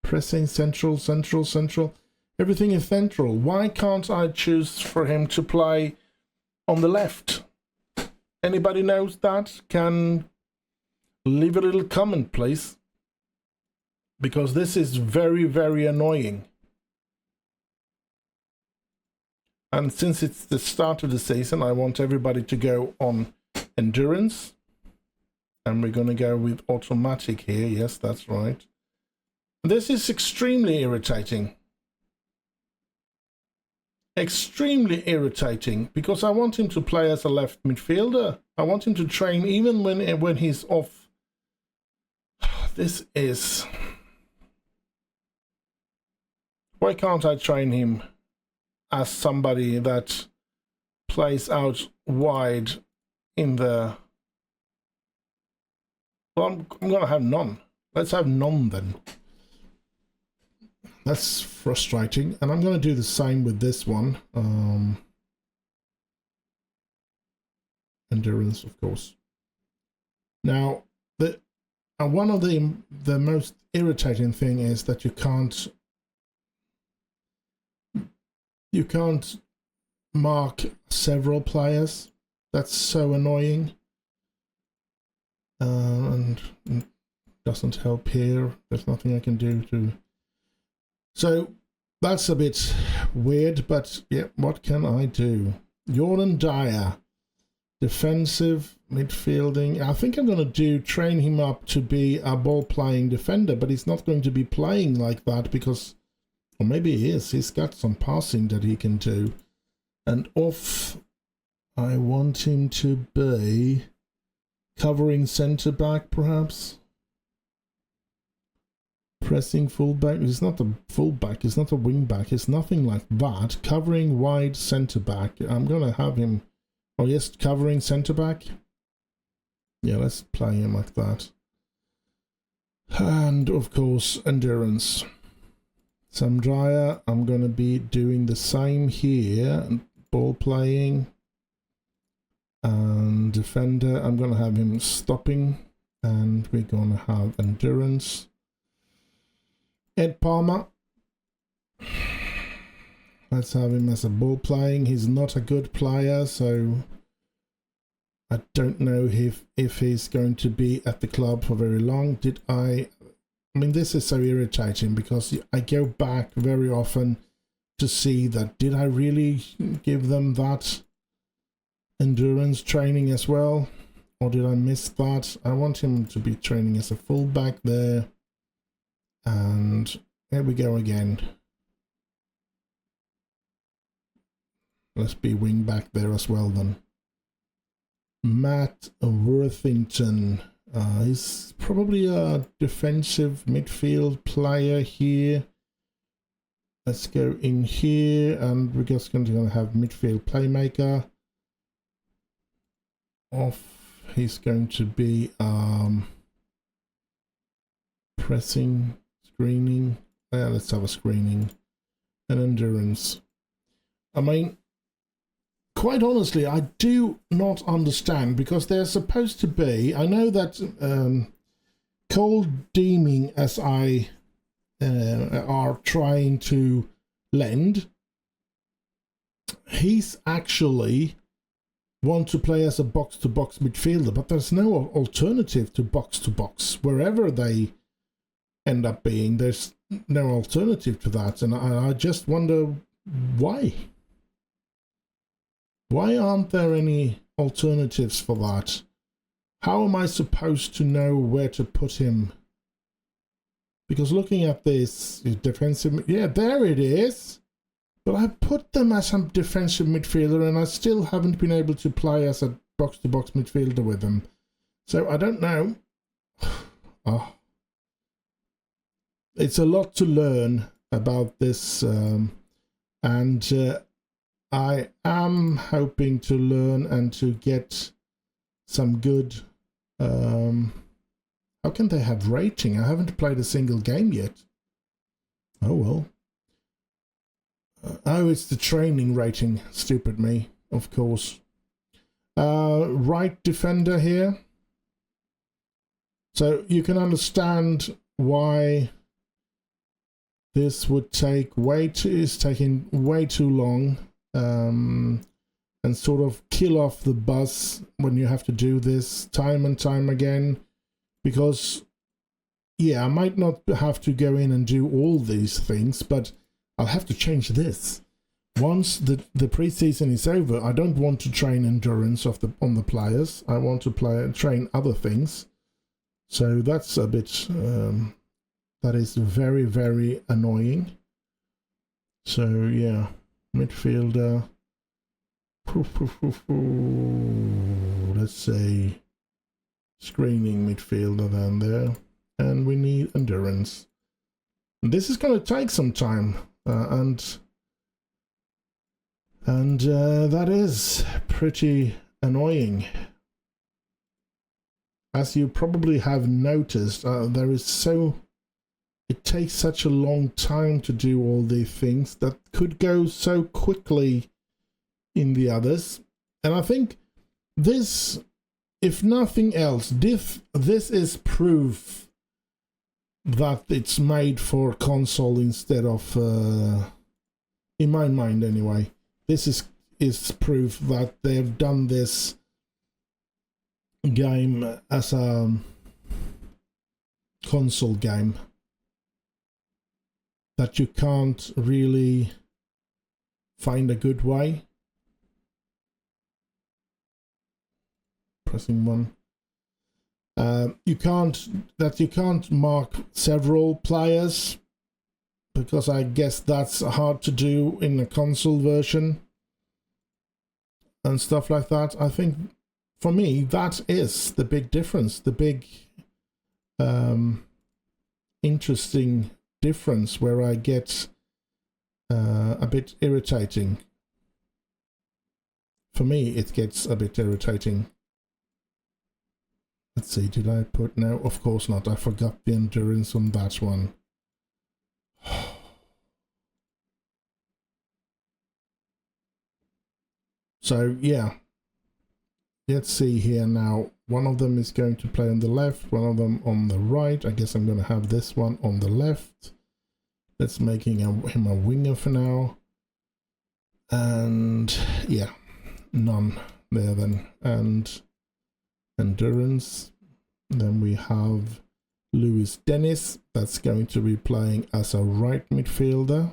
Pressing central, central, central. Everything is central. Why can't I choose for him to play on the left? Anybody knows that? Can leave a little comment, please. Because this is very, very annoying. And since it's the start of the season, I want everybody to go on endurance. And we're going to go with automatic here. Yes, that's right. This is extremely irritating. Extremely irritating, because I want him to play as a left midfielder. I want him to train even when he's off. This is... Why can't I train him as somebody that plays out wide in the... Well, I'm going to have none. Let's have none then. That's frustrating. And I'm going to do the same with this one. Endurance, of course. Now, one of the most irritating thing is that you can't mark several players. That's so annoying. And doesn't help here. There's nothing I can do to... So that's a bit weird, but yeah, what can I do? Jordan Dyer, defensive midfielding. I think I'm going to train him up to be a ball-playing defender, but he's not going to be playing like that because, or maybe he is. He's got some passing that he can do. And off, I want him to be covering centre back, perhaps. Pressing fullback. He's not a fullback. He's not a wing back. It's nothing like that. Covering wide centre back. I'm going to have him. Oh yes, covering centre back. Yeah, let's play him like that. And of course, endurance. Sam Dyer. I'm going to be doing the same here. Ball playing. And defender. I'm going to have him stopping. And we're going to have endurance. Ed Palmer. Let's have him as a ball playing. He's not a good player, so I don't know if he's going to be at the club for very long. I mean, this is so irritating because I go back very often to see that, did I really give them that endurance training as well? Or did I miss that? I want him to be training as a fullback there. And here we go again. Let's be wing back there as well then. Matt Worthington. He's probably a defensive midfield player here. Let's go in here and we're just going to have midfield playmaker. Off. He's going to be pressing. Screening. Yeah, let's have a screening. And endurance. I mean, quite honestly, I do not understand because they're supposed to be... I know that Cole Deeming, as I are trying to lend, he's actually want to play as a box-to-box midfielder, but there's no alternative to box-to-box. Wherever they end up being, there's no alternative to that, and I just wonder why aren't there any alternatives for that? How am I supposed to know where to put him? Because looking at this defensive, yeah, there it is, but I put them as a defensive midfielder and I still haven't been able to play as a box-to-box midfielder with them, so I don't know. Oh. It's a lot to learn about this, and I am hoping to learn and to get some good... how can they have rating? I haven't played a single game yet. Oh well. Oh, it's the training rating. Stupid me, of course. Right defender here. So you can understand why... This would take is taking way too long, and sort of kill off the buzz when you have to do this time and time again, because yeah, I might not have to go in and do all these things, but I'll have to change this. Once the preseason is over, I don't want to train endurance on the players. I want to train other things. So that's a bit... that is very, very annoying. So, yeah. Midfielder. Let's say screening midfielder down there. And we need endurance. And this is going to take some time. And And that is pretty annoying. As you probably have noticed, it takes such a long time to do all these things that could go so quickly in the others. And I think this, if nothing else, this is proof that it's made for console instead of, in my mind anyway. This is proof that they've done this game as a console game, that you can't really find a good way. Pressing one. You can't mark several players, because I guess that's hard to do in a console version and stuff like that. I think for me that is the big difference, the big interesting difference, where I get a bit irritating. For me it gets a bit irritating. Let's see, did I put... No, of course not. I forgot the endurance on that one. So, yeah. Let's see here now. One of them is going to play on the left, one of them on the right. I guess I'm going to have this one on the left. Let's making him a winger for now. And, yeah. None there then. And... endurance. Then we have Lewis Dennis, that's going to be playing as a right midfielder,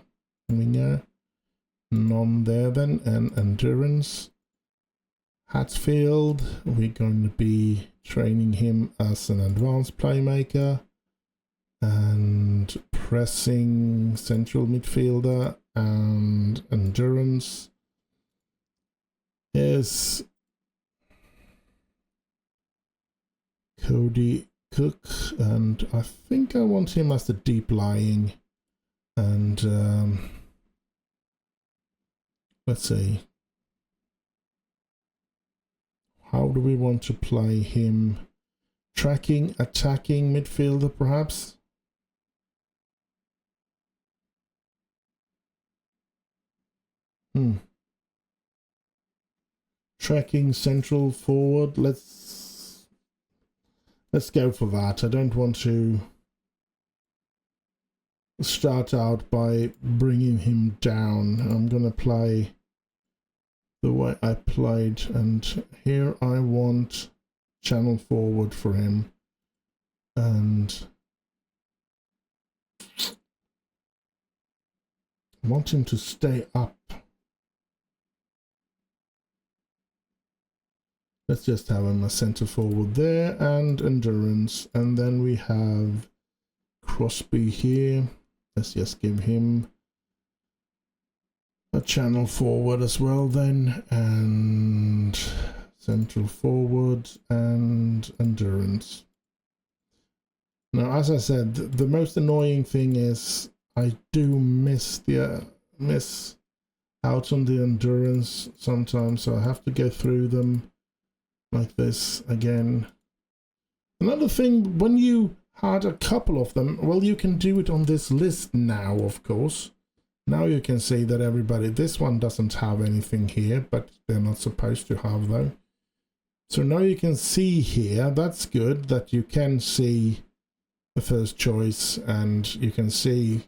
winger. None there then. And endurance. Hatfield, we're going to be training him as an advanced playmaker. And pressing central midfielder. And endurance is Cody Cook, and I think I want him as the deep lying. And let's see, how do we want to play him? Tracking, attacking midfielder perhaps? Tracking central forward. Let's go for that. I don't want to start out by bringing him down. I'm going to play the way I played, and here I want channel forward for him. And I want him to stay up. Let's just have him a centre forward there, and endurance. And then we have Crosby here. Let's just give him a channel forward as well then, and central forward and endurance. Now, as I said, the most annoying thing is I do miss out on the endurance sometimes, so I have to go through them like this again. Another thing, when you had a couple of them, well, you can do it on this list now, of course. Now you can see that everybody, this one doesn't have anything here, but they're not supposed to have though. So now you can see here, that's good, that you can see the first choice, and you can see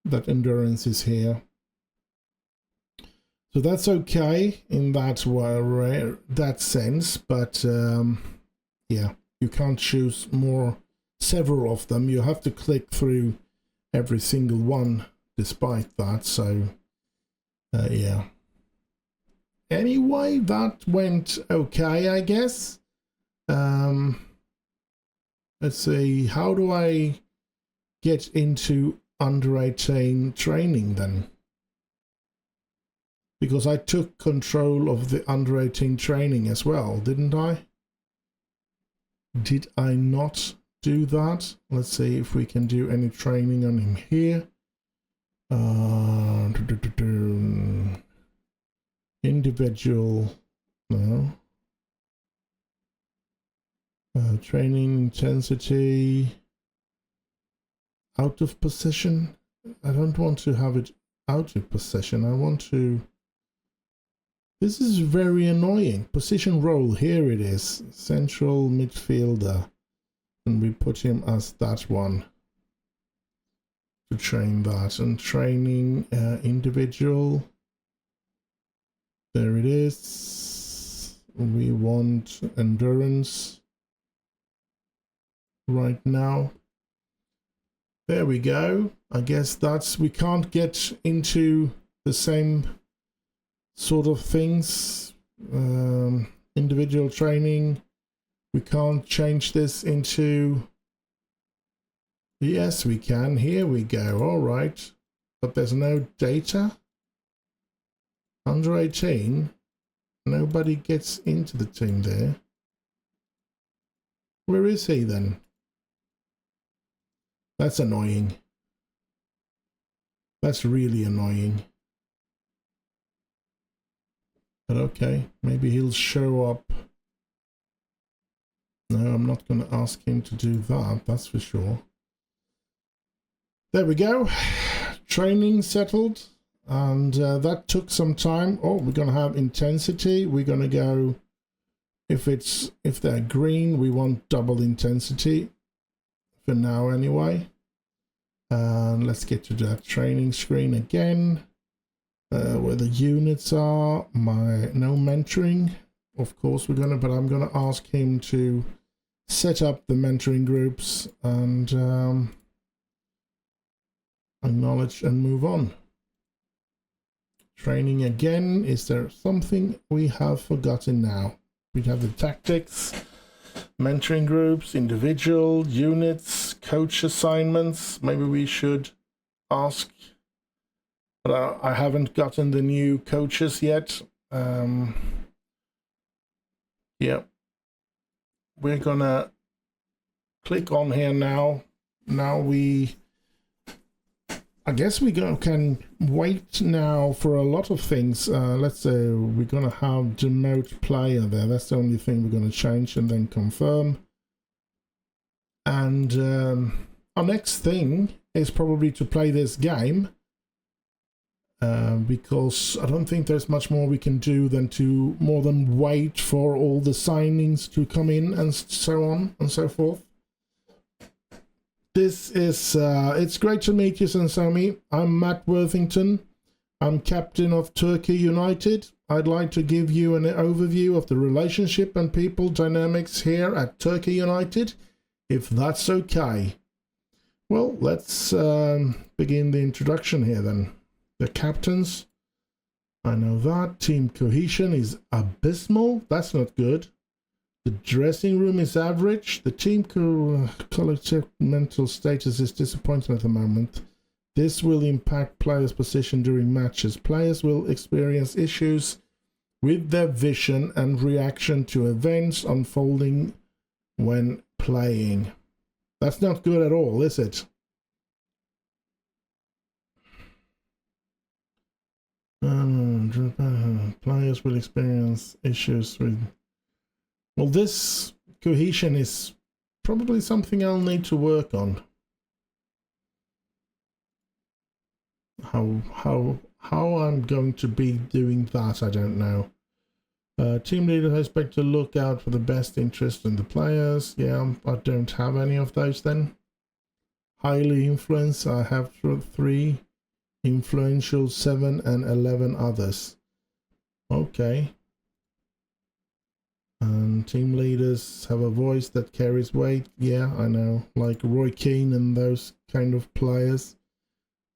that endurance is here. So that's okay in that way, that sense, but yeah, you can't choose several of them. You have to click through every single one despite that, so yeah. Anyway, that went okay, I guess. Let's see, how do I get into under 18 training then? Because I took control of the under 18 training as well, didn't I? Did I not do that? Let's see if we can do any training on him here. Individual, no. Training intensity, out of position. I don't want to have it out of position. I want to. This is very annoying. Position role, here it is. Central midfielder. And we put him as that one. To train that. And training individual. There it is. We want endurance. Right now. There we go. I guess that's, we can't get into the same sort of things. Individual training. We can't change this into, yes we can, here we go, all right. But there's no data. Under 18, nobody gets into the team there. Where is he then? That's annoying. That's really annoying. But okay, maybe he'll show up. No, I'm not going to ask him to do that, that's for sure. There we go. Training settled. And that took some time. Oh, we're going to have intensity. We're going to go, if they're green, we want double intensity. For now anyway. And let's get to that training screen again. Where the units are. No mentoring. Of course we're gonna, but I'm gonna ask him to set up the mentoring groups and acknowledge and move on. Training again. Is there something we have forgotten now? We have the tactics. Mentoring groups, individual, units, coach assignments. Maybe we should ask. But I haven't gotten the new coaches yet. Yeah. We're gonna click on here now. Now I guess we can wait now for a lot of things. Let's say we're going to have demote player there. That's the only thing we're going to change and then confirm. And our next thing is probably to play this game. Because I don't think there's much more we can do than more than wait for all the signings to come in and so on and so forth. This is, it's great to meet you, Sensomi. I'm Matt Worthington. I'm captain of Torquay United. I'd like to give you an overview of the relationship and people dynamics here at Torquay United, if that's okay. Well, let's begin the introduction here then. The captains, I know that. Team cohesion is abysmal. That's not good. The dressing room is average. The team collective mental status is disappointing at the moment. This will impact players' position during matches. Players will experience issues with their vision and reaction to events unfolding when playing. That's not good at all, is it? Players will experience issues with... Well, this cohesion is probably something I'll need to work on. How I'm going to be doing that, I don't know. Team leader I expect to look out for the best interest in the players. Yeah, I don't have any of those then. Highly influenced, I have 3. Influential, 7 and 11 others. Okay. And team leaders have a voice that carries weight. Yeah, I know. Like Roy Keane and those kind of players.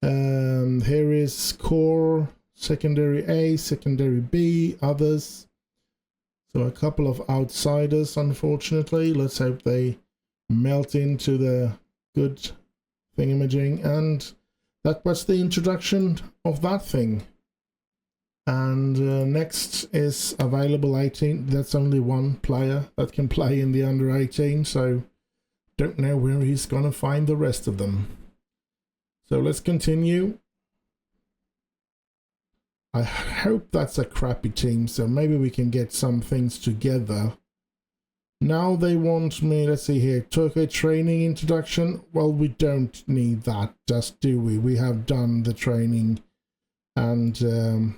Here is core, secondary A, secondary B, others. So a couple of outsiders, unfortunately. Let's hope they melt into the good thingamajig. And that was the introduction of that thing. And next is available 18. That's only one player that can play in the under 18, so don't know where he's going to find the rest of them. So let's continue. I hope that's a crappy team, so maybe we can get some things together. Now they want me, let's see here, Torquay training introduction. Well, we don't need that, just do we? We have done the training, and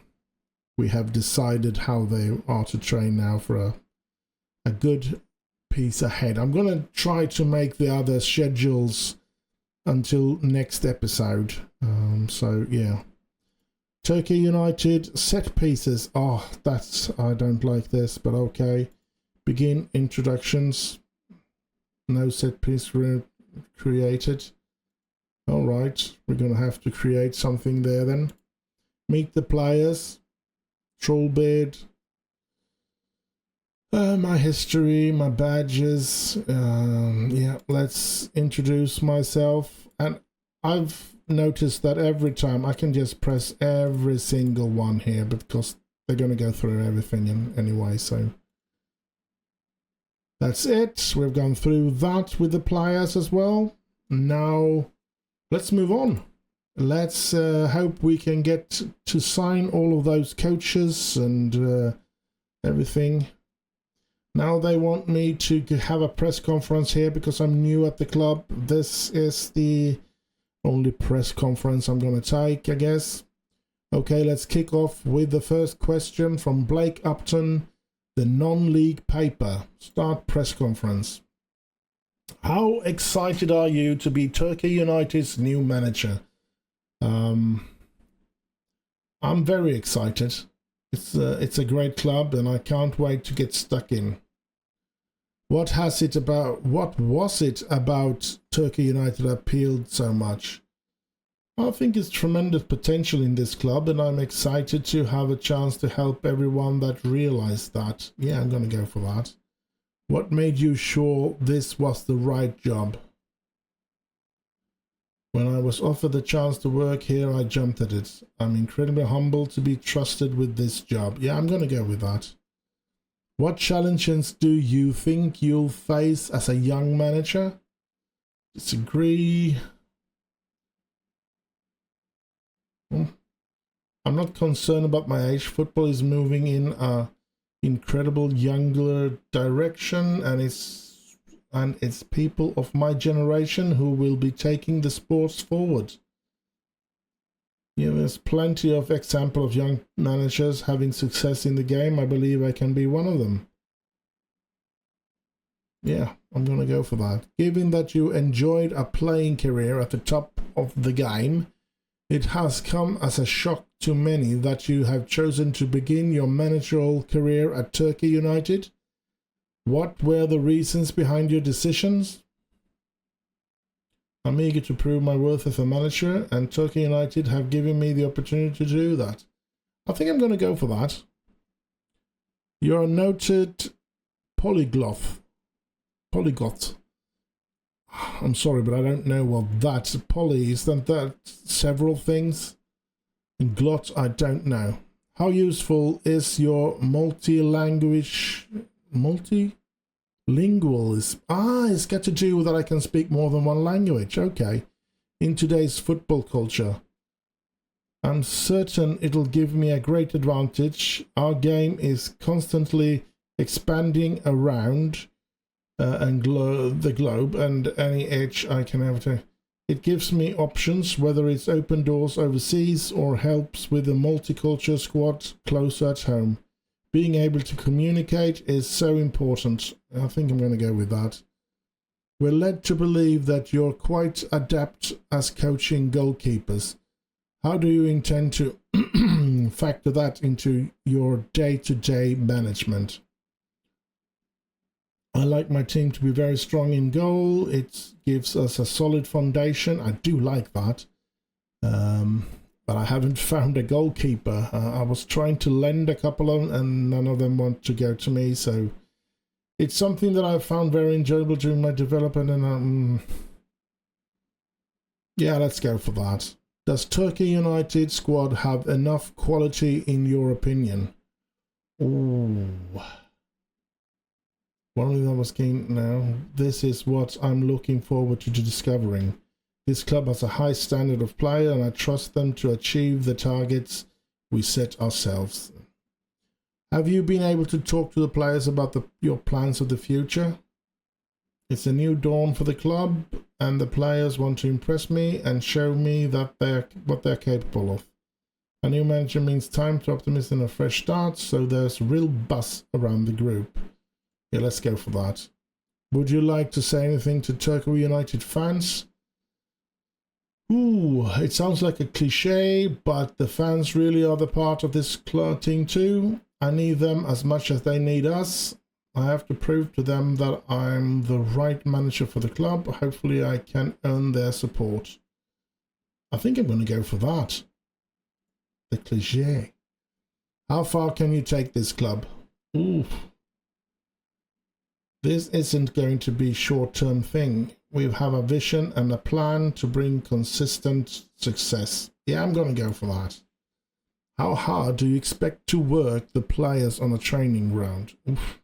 we have decided how they are to train now for a good piece ahead. I'm going to try to make the other schedules until next episode. So, yeah. Torquay United, set pieces. Oh, I don't like this, but okay. Begin introductions. No set piece created. Alright, we're going to have to create something there then. Meet the players. Trollbeard. My history, my badges. Yeah, let's introduce myself. And I've noticed that every time I can just press every single one here because they're going to go through everything anyway, so that's it. We've gone through that with the players as well. Now let's move on. Let's hope we can get to sign all of those coaches and everything. Now they want me to have a press conference here because I'm new at the club. This is the only press conference I'm going to take, I guess. Okay, let's kick off with the first question from Blake Upton, the non-league paper. Start press conference. How excited are you to be Torquay United's new manager? I'm very excited. It's a great club and I can't wait to get stuck in. What was it about Torquay United that appealed so much? I think it's tremendous potential in this club and I'm excited to have a chance to help everyone that realized that. Yeah, I'm going to go for that. What made you sure this was the right job? When I was offered the chance to work here, I jumped at it. I'm incredibly humbled to be trusted with this job. Yeah, I'm going to go with that. What challenges do you think you'll face as a young manager? Disagree. I'm not concerned about my age. Football is moving in an incredible younger direction, and it's people of my generation who will be taking the sports forward. You know, there's plenty of examples of young managers having success in the game. I believe I can be one of them. Yeah, I'm going to go for that. Given that you enjoyed a playing career at the top of the game, it has come as a shock to many that you have chosen to begin your managerial career at Torquay United. What were the reasons behind your decisions? I'm eager to prove my worth as a manager, and Torquay United have given me the opportunity to do that. I think I'm going to go for that. You're a noted polyglot. I'm sorry, but I don't know what that's. Poly, isn't that several things? And glot, I don't know. How useful is your multilingual? It's got to do with that I can speak more than one language. Okay. In today's football culture, I'm certain it'll give me a great advantage. Our game is constantly expanding around the globe, and any edge I can have to. It gives me options, whether it's open doors overseas or helps with the multicultural squad closer at home. Being able to communicate is so important. I think I'm going to go with that. We're led to believe that you're quite adept as coaching goalkeepers. How do you intend to factor that into your day-to-day management? I like my team to be very strong in goal. It gives us a solid foundation. I do like that. But I haven't found a goalkeeper. I was trying to lend a couple of them and none of them want to go to me. So it's something that I found very enjoyable during my development. And yeah, let's go for that. Does Torquay United squad have enough quality in your opinion? Ooh. One of them was keen. Now, this is what I'm looking forward to discovering. This club has a high standard of play and I trust them to achieve the targets we set ourselves. Have you been able to talk to the players about your plans of the future? It's a new dawn for the club, and the players want to impress me and show me that what they're capable of. A new manager means time to optimism and a fresh start, so there's real buzz around the group. Yeah, let's go for that. Would you like to say anything to Torquay United fans? Ooh, it sounds like a cliche, but the fans really are the part of this team too. I need them as much as they need us. I have to prove to them that I'm the right manager for the club. Hopefully I can earn their support. I think I'm going to go for that. The cliche. How far can you take this club? Ooh. This isn't going to be a short-term thing. We have a vision and a plan to bring consistent success. Yeah, I'm going to go for that. How hard do you expect to work the players on a training ground? Oof.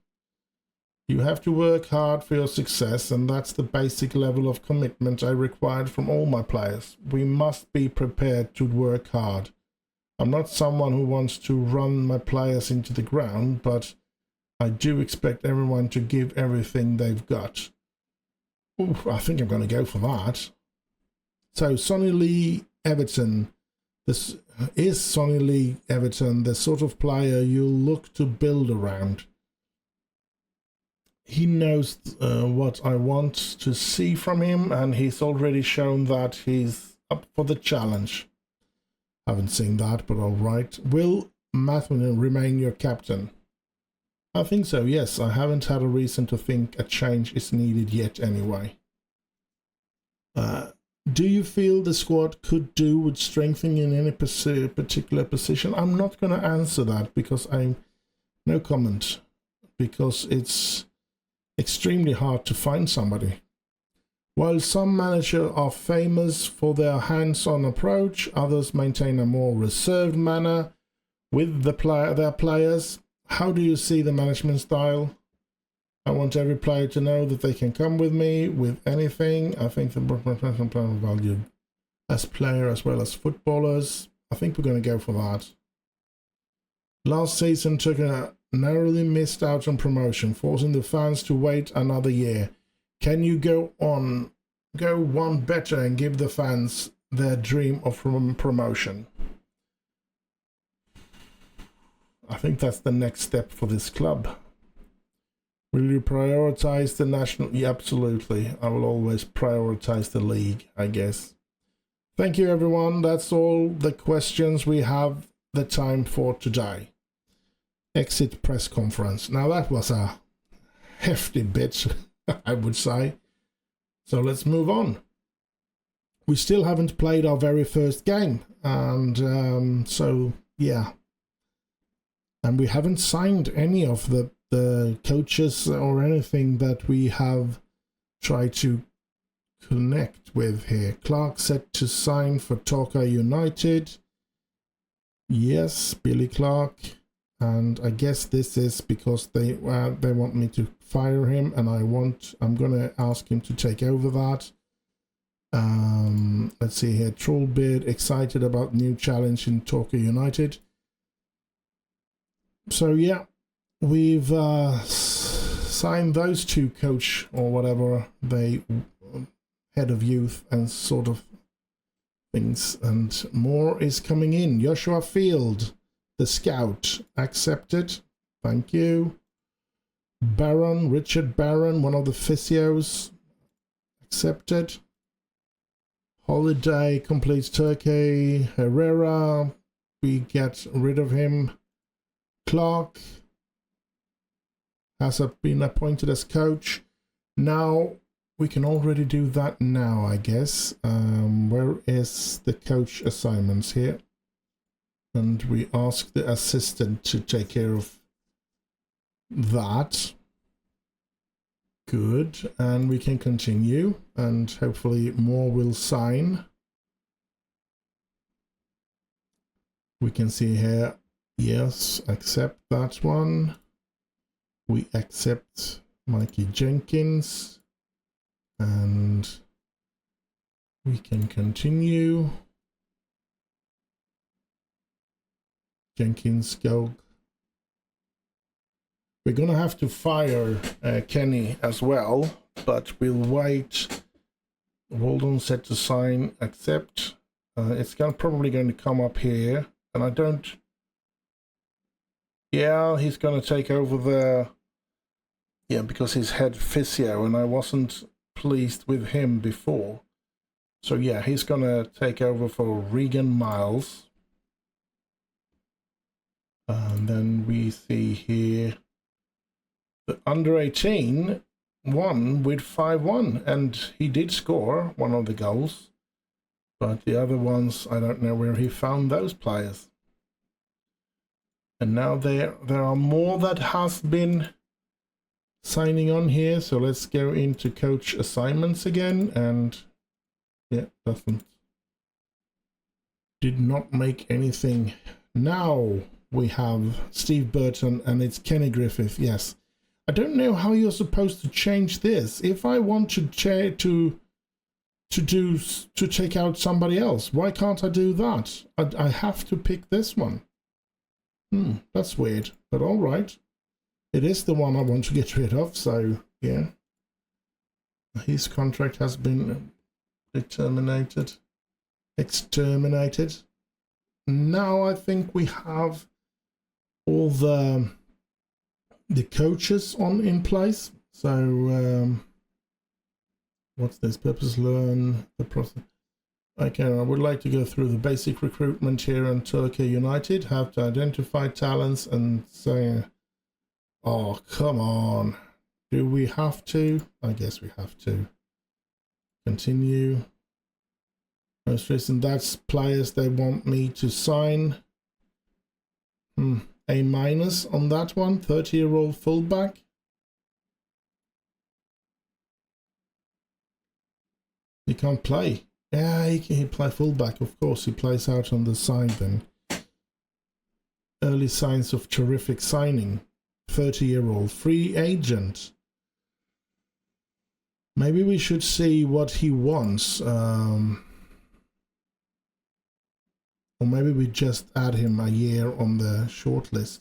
You have to work hard for your success, and that's the basic level of commitment I required from all my players. We must be prepared to work hard. I'm not someone who wants to run my players into the ground, but I do expect everyone to give everything they've got. Ooh, I think I'm going to go for that. So, Sonny Lee Everton. This is Sonny Lee Everton the sort of player you'll look to build around. He knows what I want to see from him, and he's already shown that he's up for the challenge. Haven't seen that, but all right. Will Matherin remain your captain? I think so, yes. I haven't had a reason to think a change is needed yet anyway. Do you feel the squad could do with strengthening in any particular position? I'm not going to answer that because no comment, because it's extremely hard to find somebody. While some managers are famous for their hands-on approach, others maintain a more reserved manner with their players. How do you see the management style? I want every player to know that they can come with me with anything. I think the value as player as well as footballers. I think we're going to go for that. Last season Torquay narrowly missed out on promotion, forcing the fans to wait another year. Can you go one better and give the fans their dream of promotion? I think that's the next step for this club. Will you prioritize the national? Yeah, absolutely. I will always prioritize the league, I guess. Thank you, everyone. That's all the questions we have the time for today. Exit press conference. Now that was a hefty bit, I would say. So let's move on. We still haven't played our very first game, and so yeah. And we haven't signed any of the coaches or anything that we have tried to connect with here. Clark set to sign for Torquay United. Yes, Billy Clark. And I guess this is because they want me to fire him, and I'm gonna ask him to take over that. Let's see here. Trollbeard excited about new challenge in Torquay United. So yeah, we've signed those two coach or whatever they head of youth and sort of things, and more is coming in. Joshua Field, the scout, accepted. Thank you. Barron, Richard Barron, one of the physios, accepted. Holiday completes Torquay. Herrera, we get rid of him. Clark has been appointed as coach. Now we can already do that now, I guess. Where is the coach assignments here? And we ask the assistant to take care of that. Good. And we can continue, and hopefully more will sign. We can see here. Yes, accept that one. We accept Mikey Jenkins. And we can continue. Jenkins goal. We're gonna have to fire Kenny as well, but we'll wait. Hold on, set to sign, accept. It's probably going to come up here, and I don't. Yeah, he's going to take over the. Yeah, because he's head physio, and I wasn't pleased with him before. So yeah, he's going to take over for Regan Miles. And then we see here the under 18 won with 5-1, and he did score one of the goals. But the other ones, I don't know where he found those players. And now there are more that has been signing on here. So let's go into coach assignments again. And yeah, did not make anything. Now we have Steve Burton and it's Kenny Griffith. Yes. I don't know how you're supposed to change this. If I want to take out somebody else, why can't I do that? I have to pick this one. That's weird, but all right. It is the one I want to get rid of, so yeah. His contract has been exterminated. Now I think we have all the coaches in place. So what's this? Purpose learn the process. Okay, I would like to go through the basic recruitment here on Torquay United. Have to identify talents and say, oh, come on. Do we have to? I guess we have to. Continue. Most recent, that's players they want me to sign. A minus on that one. 30-year-old fullback. He can't play. Yeah, he can play fullback. Of course, he plays out on the side then. Early signs of terrific signing. 30-year-old free agent. Maybe we should see what he wants. Or maybe we just add him a year on the shortlist.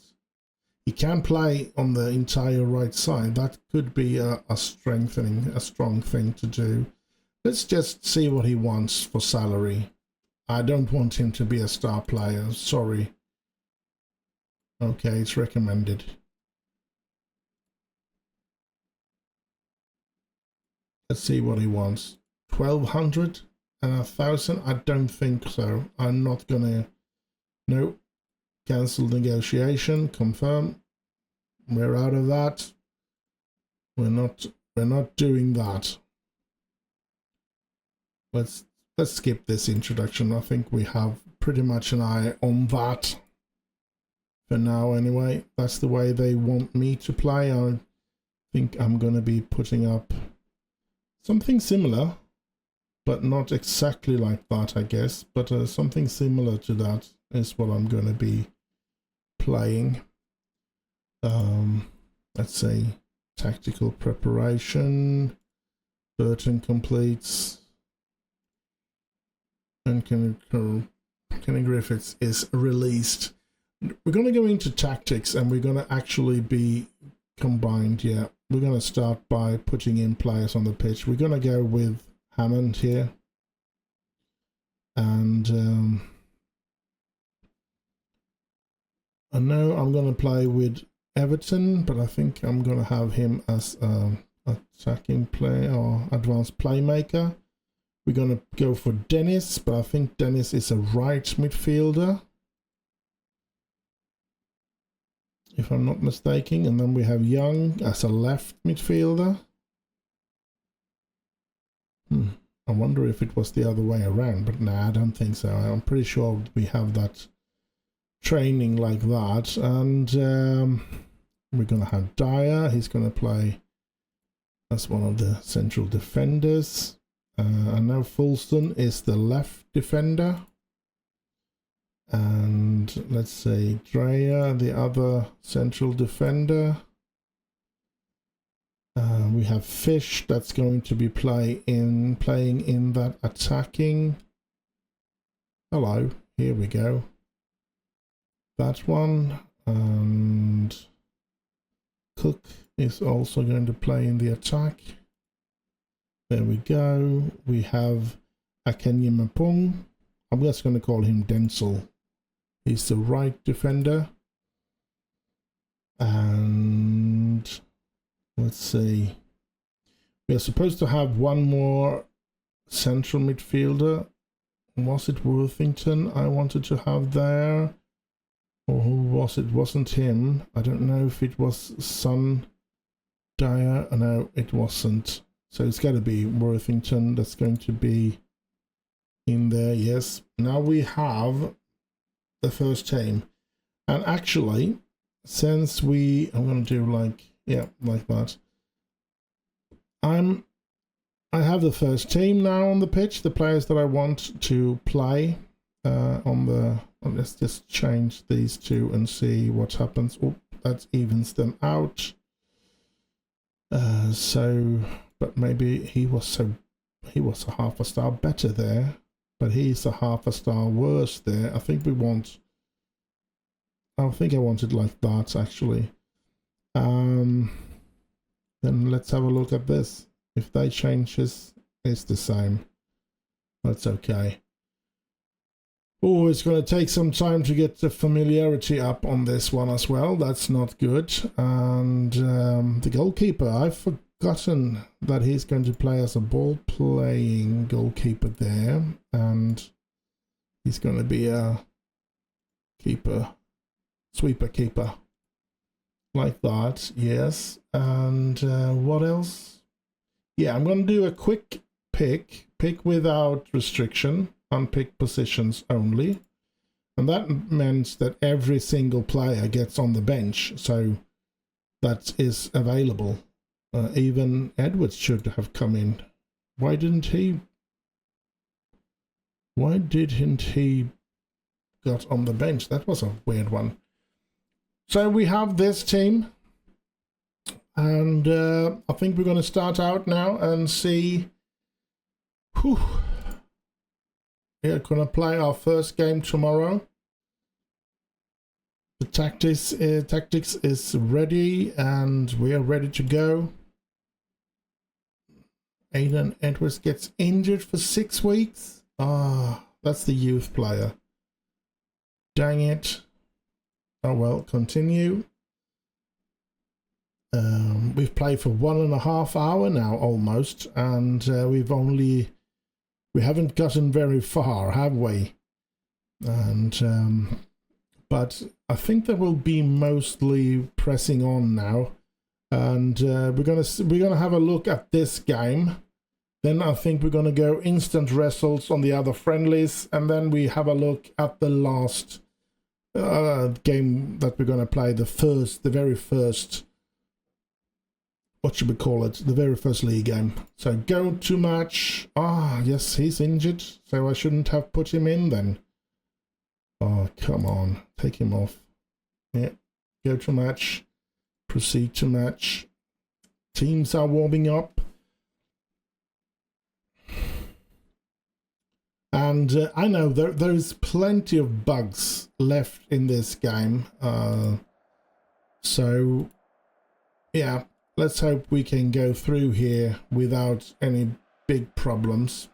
He can play on the entire right side. That could be a strong thing to do. Let's just see what he wants for salary. I don't want him to be a star player. Sorry. Okay, it's recommended. Let's see what he wants. 1,200 and 1,000? I don't think so. I'm not gonna. No. Cancel negotiation. Confirm. We're out of that. We're not doing that. Let's skip this introduction. I think we have pretty much an eye on that for now anyway. That's the way they want me to play. I think I'm going to be putting up something similar, but not exactly like that, I guess. But something similar to that is what I'm going to be playing. Let's say tactical preparation. Burton completes. And Kenny Griffiths is released. We're going to go into tactics and we're going to actually be combined. Yeah, we're going to start by putting in players on the pitch. We're going to go with Hammond here. And I know I'm going to play with Everton, but I think I'm going to have him as attacking player or advanced playmaker. We're going to go for Dennis, but I think Dennis is a right midfielder, if I'm not mistaken. And then we have Young as a left midfielder. I wonder if it was the other way around, but nah, I don't think so. I'm pretty sure we have that training like that. And we're going to have Dyer. He's going to play as one of the central defenders. I know Fulston is the left defender. And let's say Dreyer, the other central defender. We have Fish that's going to be playing in that attacking. Hello, here we go. that one, and Cook is also going to play in the attack. There we go. We have Akenye Mapung. I'm just going to call him Denzel. He's the right defender. And let's see. We are supposed to have one more central midfielder. Was it Worthington I wanted to have there? Or who was it? Wasn't him. I don't know if it was Son Dyer. No, it wasn't. So it's got to be Worthington that's going to be in there. Yes. Now we have the first team. And actually, since I'm going to do like that. I have the first team now on the pitch, the players that I want to play let's just change these two and see what happens. Oh, that evens them out. But maybe he was a half a star better there, but he's a half a star worse there. I think I wanted like that actually. Then let's have a look at this. If they change it's the same. That's okay. Oh, it's going to take some time to get the familiarity up on this one as well. That's not good. And the goalkeeper, I've forgotten that he's going to play as a ball-playing goalkeeper there. And he's going to be a sweeper keeper. Like that, yes. And what else? Yeah, I'm going to do a quick pick without restriction, unpick positions only. And that meant that every single player gets on the bench, so that is available. Even Edwards should have come in. Why didn't he got on the bench? That was a weird one. So we have this team. And I think we're going to start out now and see. We're going to play our first game tomorrow. The tactics is ready, and we are ready to go. Aidan Edwards gets injured for 6 weeks. That's the youth player. Dang it. Oh well, continue. We've played for 1.5 hours now almost, and we haven't gotten very far, have we? And but I think that will be mostly pressing on now, and we're gonna have a look at this game. Then I think we're gonna go instant results on the other friendlies, and then we have a look at the last game that we're gonna play, the very first. What should we call it? The very first league game. So go to match. Yes, he's injured, so I shouldn't have put him in then. Oh, come on. Take him off. Yeah. Go to match. Proceed to match. Teams are warming up. And I know there's plenty of bugs left in this game. So, yeah. Let's hope we can go through here without any big problems.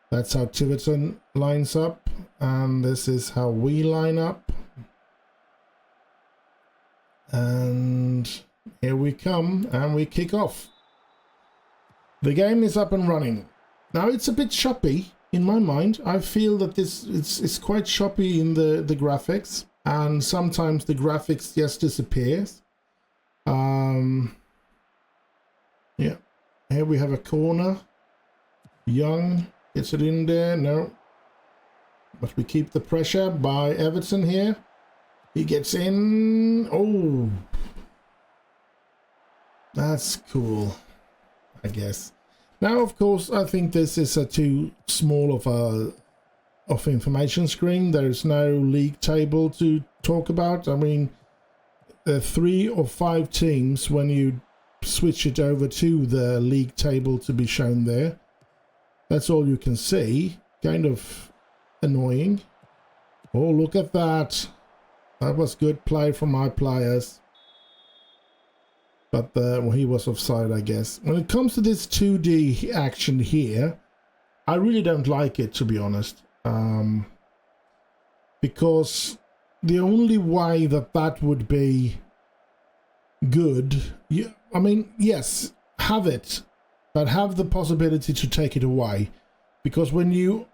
That's how Tiverton lines up, and this is how we line up. And here we come, and we kick off. The game is up and running. Now it's a bit choppy in my mind. I feel that it's quite choppy in the graphics, and sometimes the graphics just disappears. Yeah, here we have a corner. Young gets it in there. No, but we keep the pressure by Everton here. He gets in. Oh, that's cool, I guess. Now, of course, I think this is a too small of information screen. There's no league table to talk about. I mean, 3 or 5 teams when you switch it over to the league table to be shown there. That's all you can see. Kind of annoying. Oh, look at that. That was good play from my players. But well, he was offside, I guess. When it comes to this 2D action here, I really don't like it, to be honest. Because the only way that would be good, I mean, yes, have it, but have the possibility to take it away. Because when you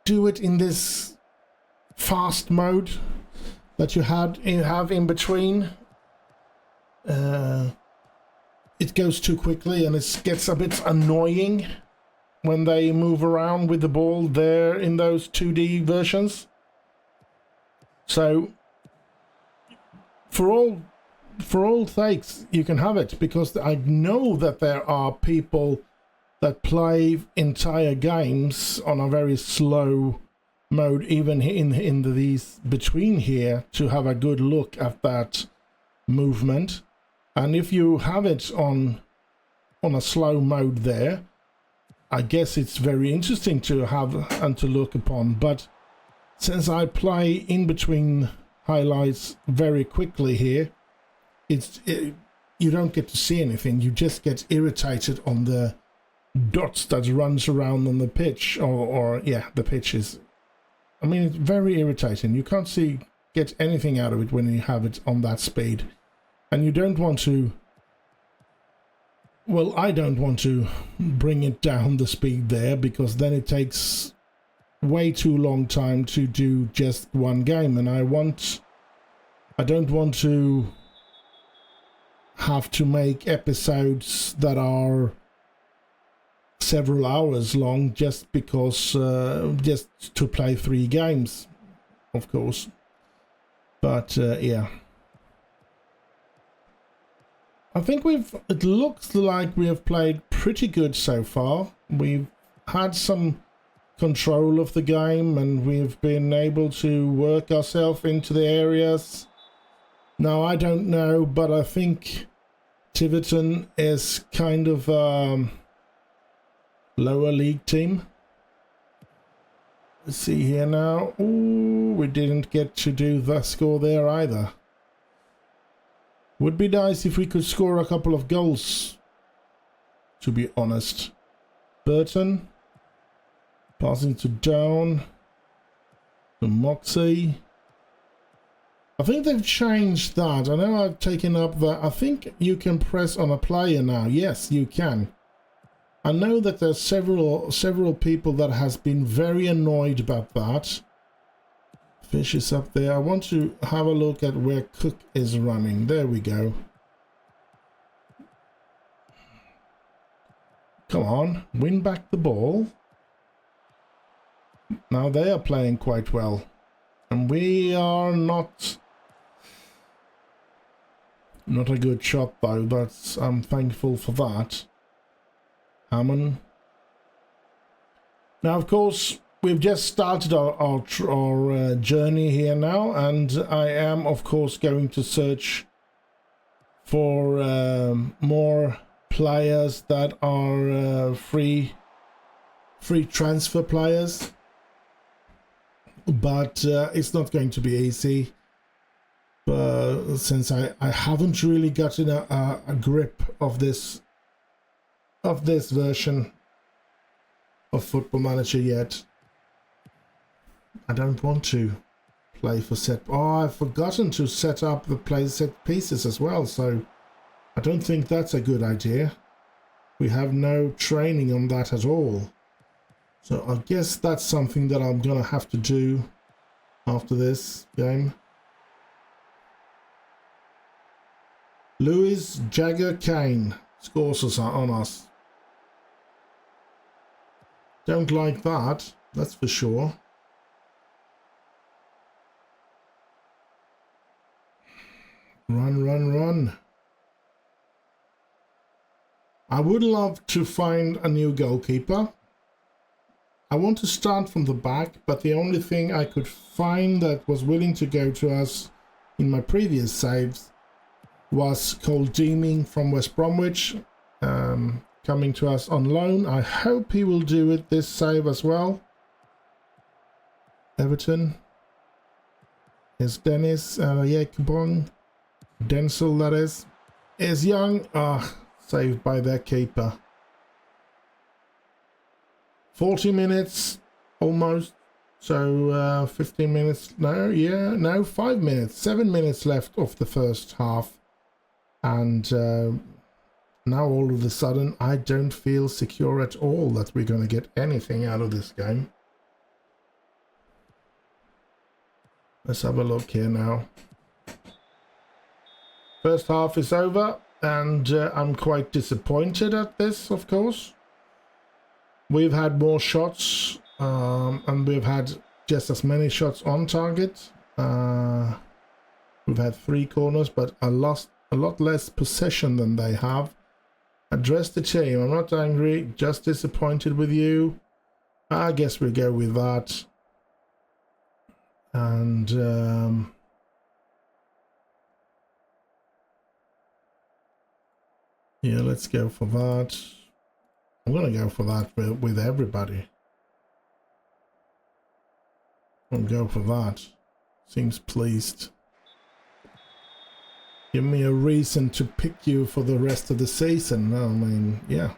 do it in this fast mode that you have in between, it goes too quickly and it gets a bit annoying when they move around with the ball there in those 2D versions. So for all sakes, you can have it, because I know that there are people that play entire games on a very slow mode, even in these between here, to have a good look at that movement. And if you have it on a slow mode there, I guess it's very interesting to have and to look upon. But since I play in between highlights very quickly here, you don't get to see anything. You just get irritated on the dots that runs around on the pitch, or yeah, the pitches. I mean, it's very irritating. You can't get anything out of it when you have it on that speed. And you don't want to, well, I don't want to bring it down the speed there, because then it takes way too long time to do just one game, and I don't want to have to make episodes that are several hours long just because just to play 3 games, of course. But yeah, I think it looks like we have played pretty good so far. We've had some control of the game and we've been able to work ourselves into the areas. Now, I don't know, but I think Tiverton is kind of lower league team. Let's see here now. Ooh, we didn't get to do the score there either. Would be nice if we could score a couple of goals, to be honest. Burton passing to Down to Moxie. I think they've changed that. I know I've taken up that. I think you can press on a player now. Yes, you can. I know that there's several people that has been very annoyed about that. Fish is up there. I want to have a look at where Cook is running. There we go. Come on, win back the ball. Now they are playing quite well. And we are not a good shot though. That's, I'm thankful for that. Hammond. Now, of course, we've just started our journey here now, and I am, of course, going to search for more players that are free transfer players. But it's not going to be easy, since I haven't really gotten a grip of this version of Football Manager yet. I don't want to play for set. Oh, I've forgotten to set up the play set pieces as well, so I don't think that's a good idea. We have no training on that at all. So I guess that's something that I'm gonna have to do after this game. Lewis Jagger Kane scores us on us. Don't like that, that's for sure. Run, run, run. I would love to find a new goalkeeper. I want to start from the back, but the only thing I could find that was willing to go to us in my previous saves was Cole Deeming from West Bromwich, coming to us on loan. I hope he will do it this save as well. Everton. Here's Dennis, Jakobong. Denzel, that is. Here's Young. Saved by their keeper. 40 minutes almost. So 15 minutes. No, 5 minutes. 7 minutes left of the first half. And now all of a sudden I don't feel secure at all that we're going to get anything out of this game. Let's have a look here now. First half is over, and I'm quite disappointed at this, of course. We've had more shots, and we've had just as many shots on target. We've had 3 corners, but I lost a lot less possession than they have. Address the team. I'm not angry, just disappointed with you. I guess we'll go with that. And yeah, let's go for that. I'm gonna go for that with everybody. I'll go for that. Seems pleased. Give me a reason to pick you for the rest of the season. I mean, yeah.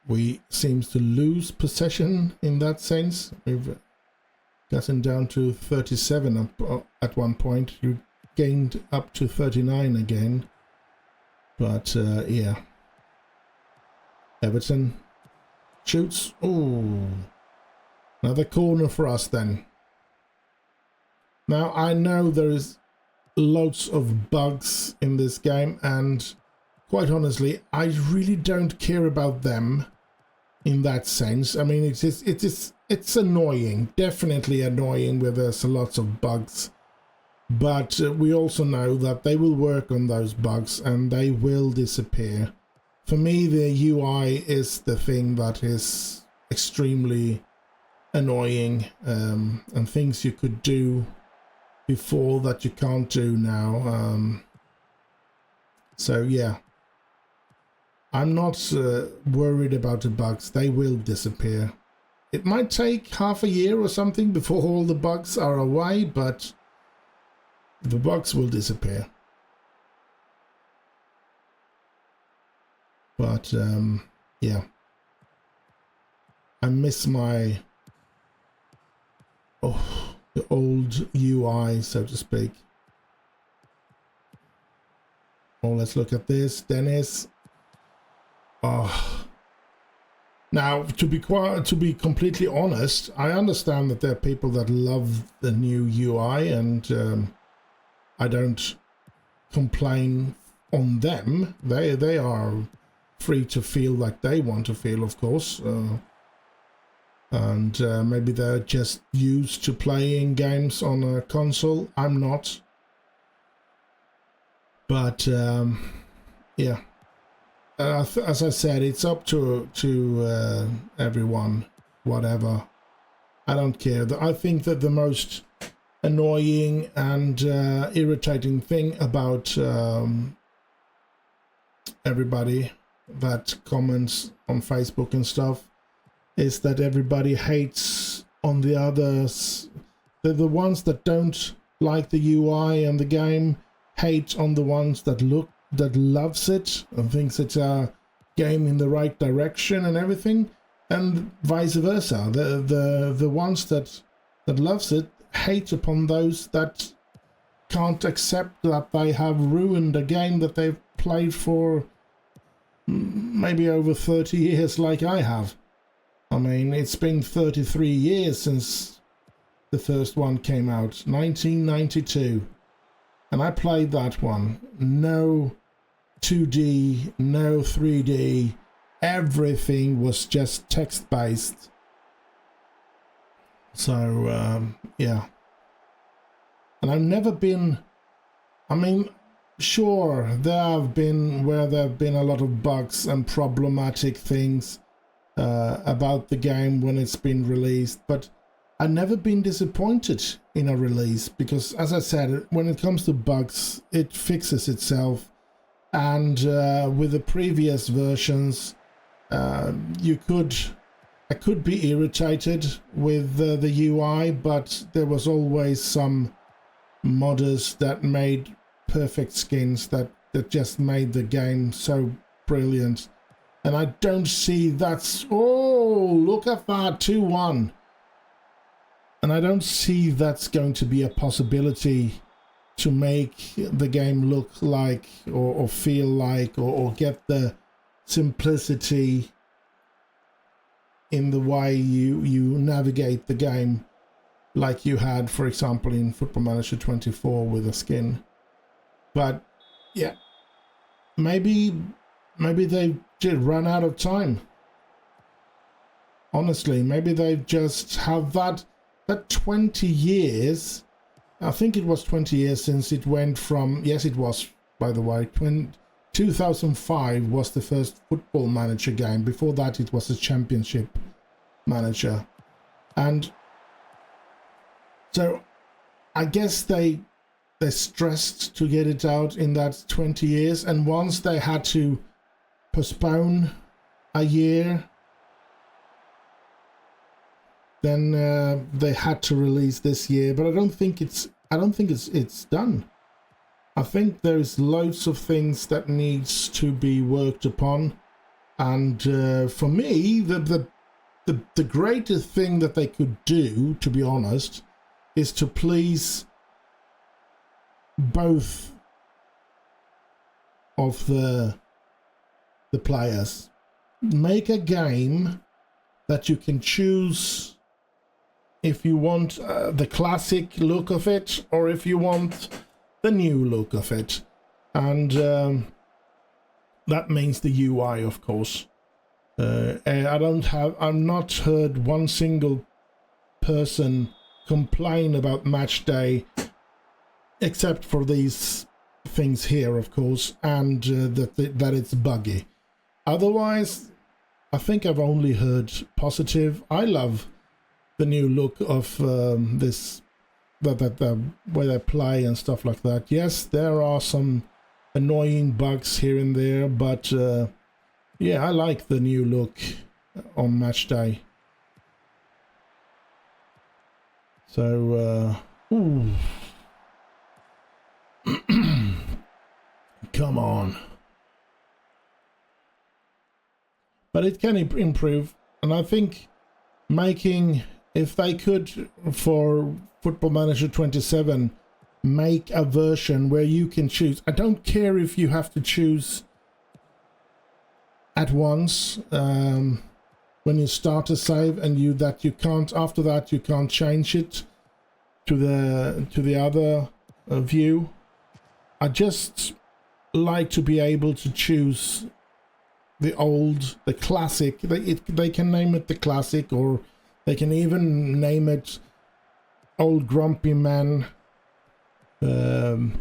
We seems to lose possession in that sense. We've gotten down to 37 at one point. You gained up to 39 again. But yeah. Everton shoots. Oh, another corner for us then. Now I know there is loads of bugs in this game, and quite honestly, I really don't care about them. In that sense, I mean, it's annoying, definitely annoying where there's lots of bugs, but we also know that they will work on those bugs and they will disappear. For me, the UI is the thing that is extremely annoying, and things you could do before that you can't do now. So yeah. I'm not worried about the bugs. They will disappear. It might take half a year or something before all the bugs are away, but the bugs will disappear. But yeah, I miss my the old UI, so to speak. Oh, let's look at this, Dennis. Now, to be completely honest, I understand that there are people that love the new UI, and I don't complain on them. They are free to feel like they want to feel, of course, and maybe they're just used to playing games on a console. I'm not, but yeah. As I said, it's up to everyone, whatever. I don't care. I think that the most annoying and irritating thing about everybody that comments on Facebook and stuff is that everybody hates on the others. They're the ones that don't like the UI and the game hate on the ones that loves it and thinks it's a game in the right direction and everything, and vice versa. The ones that loves it hate upon those that can't accept that they have ruined a game that they've played for maybe over 30 years like I have. I mean, it's been 33 years since the first one came out, 1992. And I played that one. No 2D, no 3D. Everything was just text-based. So, yeah. And I've never been... I mean, sure, there have been a lot of bugs and problematic things about the game when it's been released, but I've never been disappointed in a release because, as I said, when it comes to bugs, it fixes itself. And with the previous versions, I could be irritated with the UI, but there was always some modders that made perfect skins that just made the game so brilliant. And I don't see that's... Oh, look at that, 2-1. And I don't see that's going to be a possibility to make the game look like or feel like or get the simplicity in the way you navigate the game like you had, for example, in Football Manager 24 with a skin. But yeah, maybe they did run out of time. Honestly, maybe they just have that 20 years. I think it was 20 years since it went from, yes it was, by the way, 2005 was the first Football Manager game. Before that it was a Championship Manager. And so I guess they stressed to get it out in that 20 years, and once they had to postpone a year, then they had to release this year. But I don't think it's done. I think there's loads of things that needs to be worked upon, and for me the greatest thing that they could do, to be honest, is to please both of the players. Make a game that you can choose if you want the classic look of it or if you want the new look of it. And that means the UI, of course. I've not heard one single person complain about match day, except for these things here, of course, and that it's buggy. Otherwise, I think I've only heard positive. I love the new look of this, the way they play and stuff like that. Yes, there are some annoying bugs here and there, but yeah, I like the new look on match day. So, ooh. Come on. But it can improve, and I think making, if they could, for Football Manager 27, make a version where you can choose. I don't care if you have to choose at once when you start a save, and you can't, after that you can't change it to the other view. I just like to be able to choose the classic. They can name it the classic, or they can even name it Old Grumpy Man UI.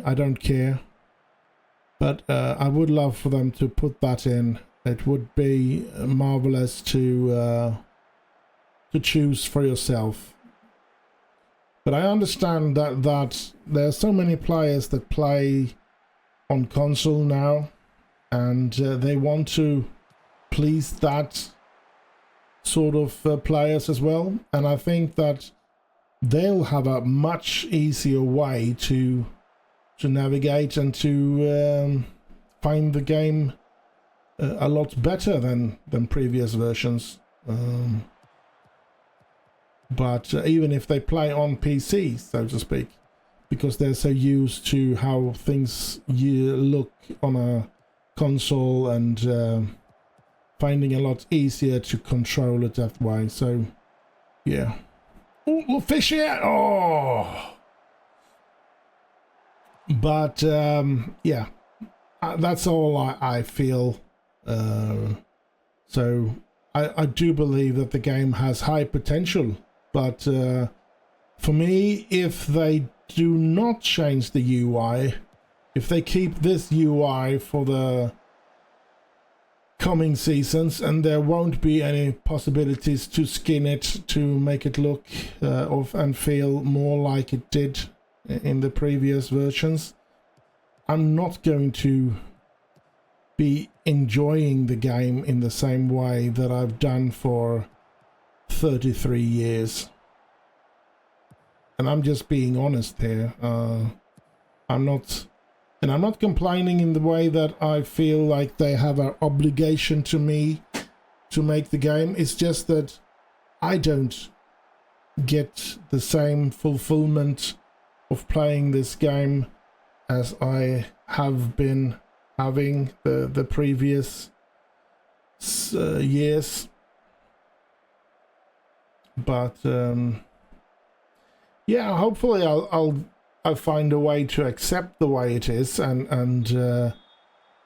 I don't care, but I would love for them to put that in. It would be marvelous to choose for yourself. But I understand that there are so many players that play on console now, and they want to please that sort of players as well. And I think that they'll have a much easier way to navigate and to find the game a lot better than previous versions. But even if they play on PC, so to speak, because they're so used to how things look on a console, and finding a lot easier to control it that way. So yeah. Oh, fish here! Oh! But yeah, that's all I feel. So I do believe that the game has high potential. But for me, if they do not change the UI, if they keep this UI for the coming seasons, and there won't be any possibilities to skin it to make it look and feel more like it did in the previous versions, I'm not going to be enjoying the game in the same way that I've done for 33 years. And I'm just being honest here. I'm not complaining in the way that I feel like they have an obligation to me to make the game. It's just that I don't get the same fulfillment of playing this game as I have been having the previous years. But yeah, hopefully I'll find a way to accept the way it is and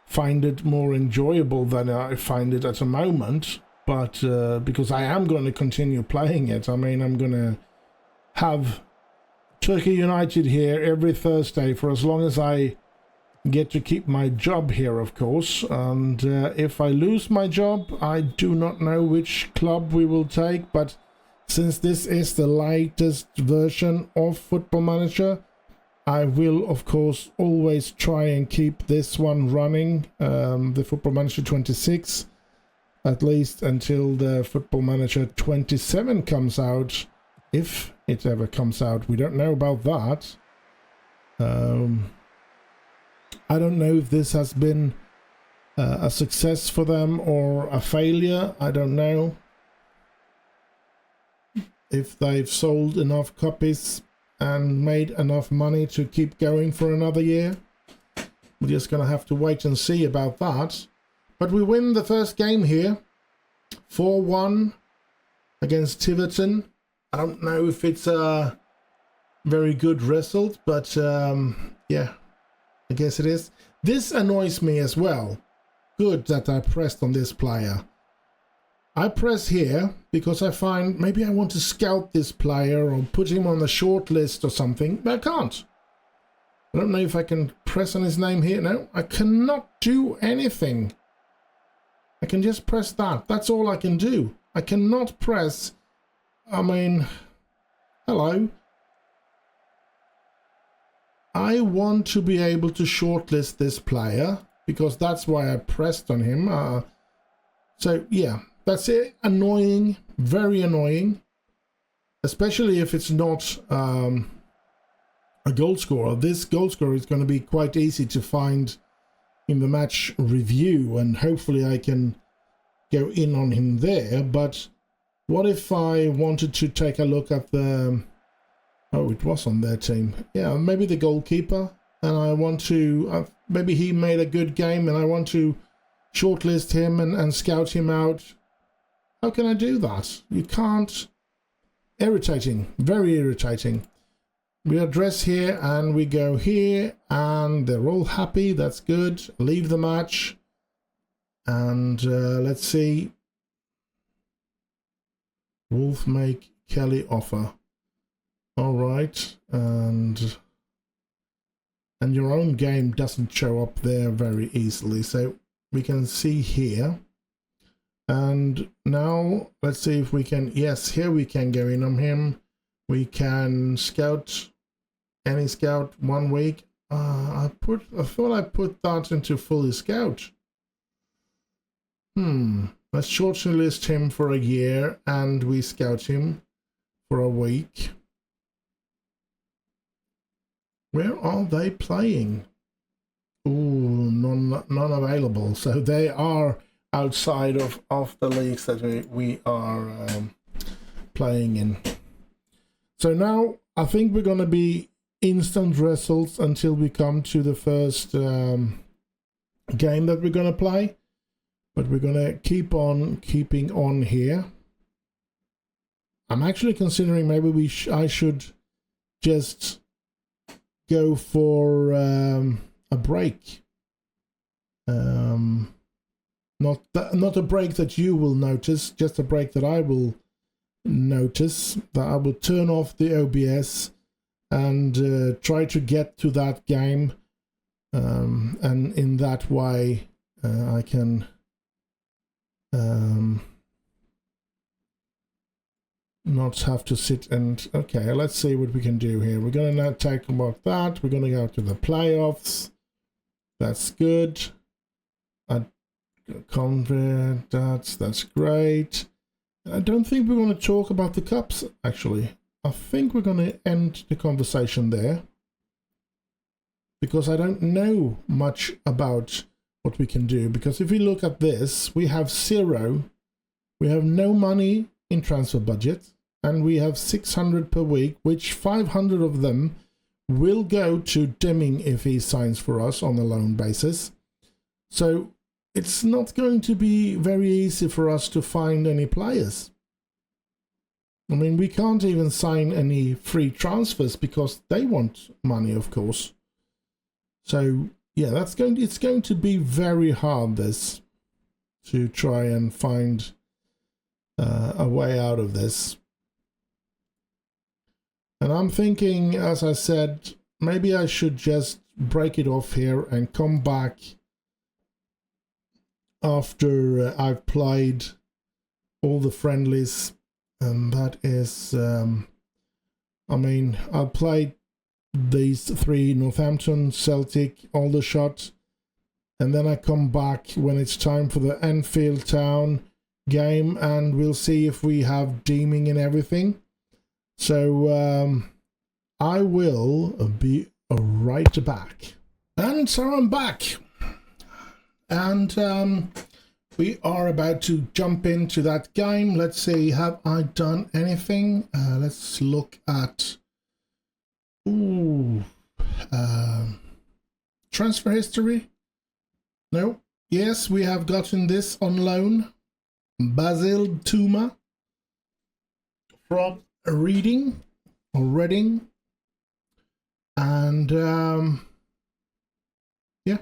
find it more enjoyable than I find it at the moment. But because I am going to continue playing it. I mean, I'm going to have Torquay United here every Thursday for as long as I get to keep my job here, of course. And if I lose my job, I do not know which club we will take. But since this is the latest version of Football Manager, I will, of course, always try and keep this one running, the Football Manager 26, at least until the Football Manager 27 comes out, if it ever comes out. We don't know about that. I don't know if this has been a success for them or a failure. I don't know if they've sold enough copies and made enough money to keep going for another year. We're just going to have to wait and see about that. But we win the first game here, 4-1 against Tiverton. I don't know if it's a very good result, but yeah, I guess it is. This annoys me as well. Good that I pressed on this player. I press here because I find maybe I want to scout this player or put him on the short list or something, but I can't. I don't know if I can press on his name here. No, I cannot do anything. I can just press that. That's all I can do. I cannot press. I mean, hello. I want to be able to shortlist this player because that's why I pressed on him. So yeah, that's it. Annoying, very annoying, especially if it's not a goal scorer. This goal scorer is going to be quite easy to find in the match review, and hopefully I can go in on him there. But what if I wanted to take a look at the... Oh, it was on their team. Yeah, maybe the goalkeeper. And I want to... maybe he made a good game and I want to shortlist him and scout him out. How can I do that? You can't... Irritating. Very irritating. We address here and we go here and they're all happy. That's good. Leave the match. And let's see. Wolf make Kelly offer. All right. And your own game doesn't show up there very easily. So we can see here. And now let's see if we can... Yes, here we can go in on him. We can scout... Any scout 1 week. I thought I put that into fully scout. Let's shortlist him for a year and we scout him for a week. Where are they playing? Ooh, none available. So they are outside of the leagues that we are playing in. So now I think we're going to be instant results until we come to the first game that we're going to play, but we're going to keep on keeping on here. I'm actually considering maybe I should just go for a break, not a break that you will notice, just a break that I will notice, that I will turn off the OBS and try to get to that game, and in that way I can not have to sit and... Okay, let's see what we can do here. We're going to now take about that. We're going to go to the playoffs. That's good. I convert, that's great. I don't think we're going to talk about the cups, actually. I think we're going to end the conversation there, because I don't know much about what we can do. Because if we look at this, we have 0, we have no money in transfer budget, and we have 600 per week, which 500 of them will go to Deming if he signs for us on a loan basis. So it's not going to be very easy for us to find any players. I mean, we can't even sign any free transfers because they want money, of course. So yeah, it's going to be very hard, this, to try and find a way out of this. And I'm thinking, as I said, maybe I should just break it off here and come back after I've played all the friendlies. And that is, I mean, I've played these 3, Northampton, Celtic, Aldershot, and then I come back when it's time for the Enfield Town game, and we'll see if we have deeming and everything. So I will be right back. And so I'm back. And we are about to jump into that game. Let's see, have I done anything? Let's look at transfer history. No. Yes, we have gotten this on loan. Basil Tuma from Reading or Reading. And yeah.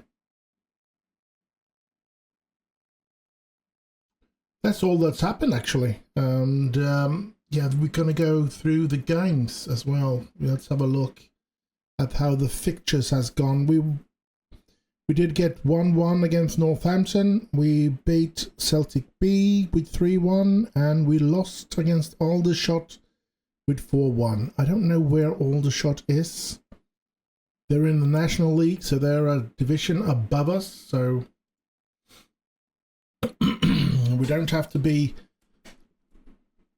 That's all that's happened, actually. And yeah, we're going to go through the games as well. Let's have a look at how the fixtures has gone. We did get 1-1 against Northampton. We beat Celtic B with 3-1, and we lost against Aldershot with 4-1. I don't know where Aldershot is. They're in the National League, so they're a division above us, so we don't have to be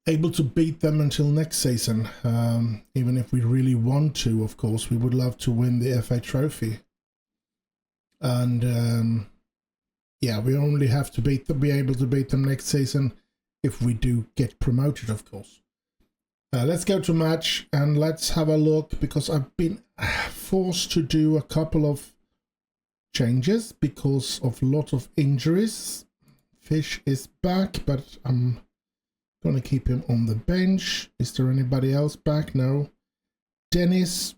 able to beat them until next season. Even if we really want to, of course, we would love to win the FA Trophy. And yeah, we only have to be able to beat them next season if we do get promoted, of course. Let's go to match and let's have a look, because I've been forced to do a couple of changes because of a lot of injuries. Fish is back, but I'm going to keep him on the bench. Is there anybody else back? No. Dennis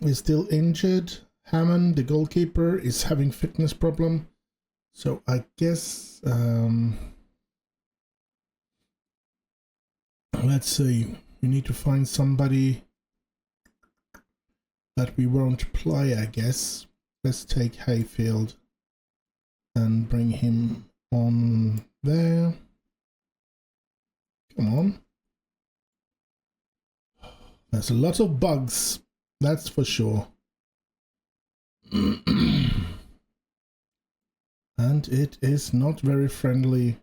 is still injured. Hammond, the goalkeeper, is having fitness problem. So I guess, let's see. We need to find somebody that we won't play, I guess. Let's take Hayfield and bring him on there. Come on. There's a lot of bugs, that's for sure. And it is not very friendly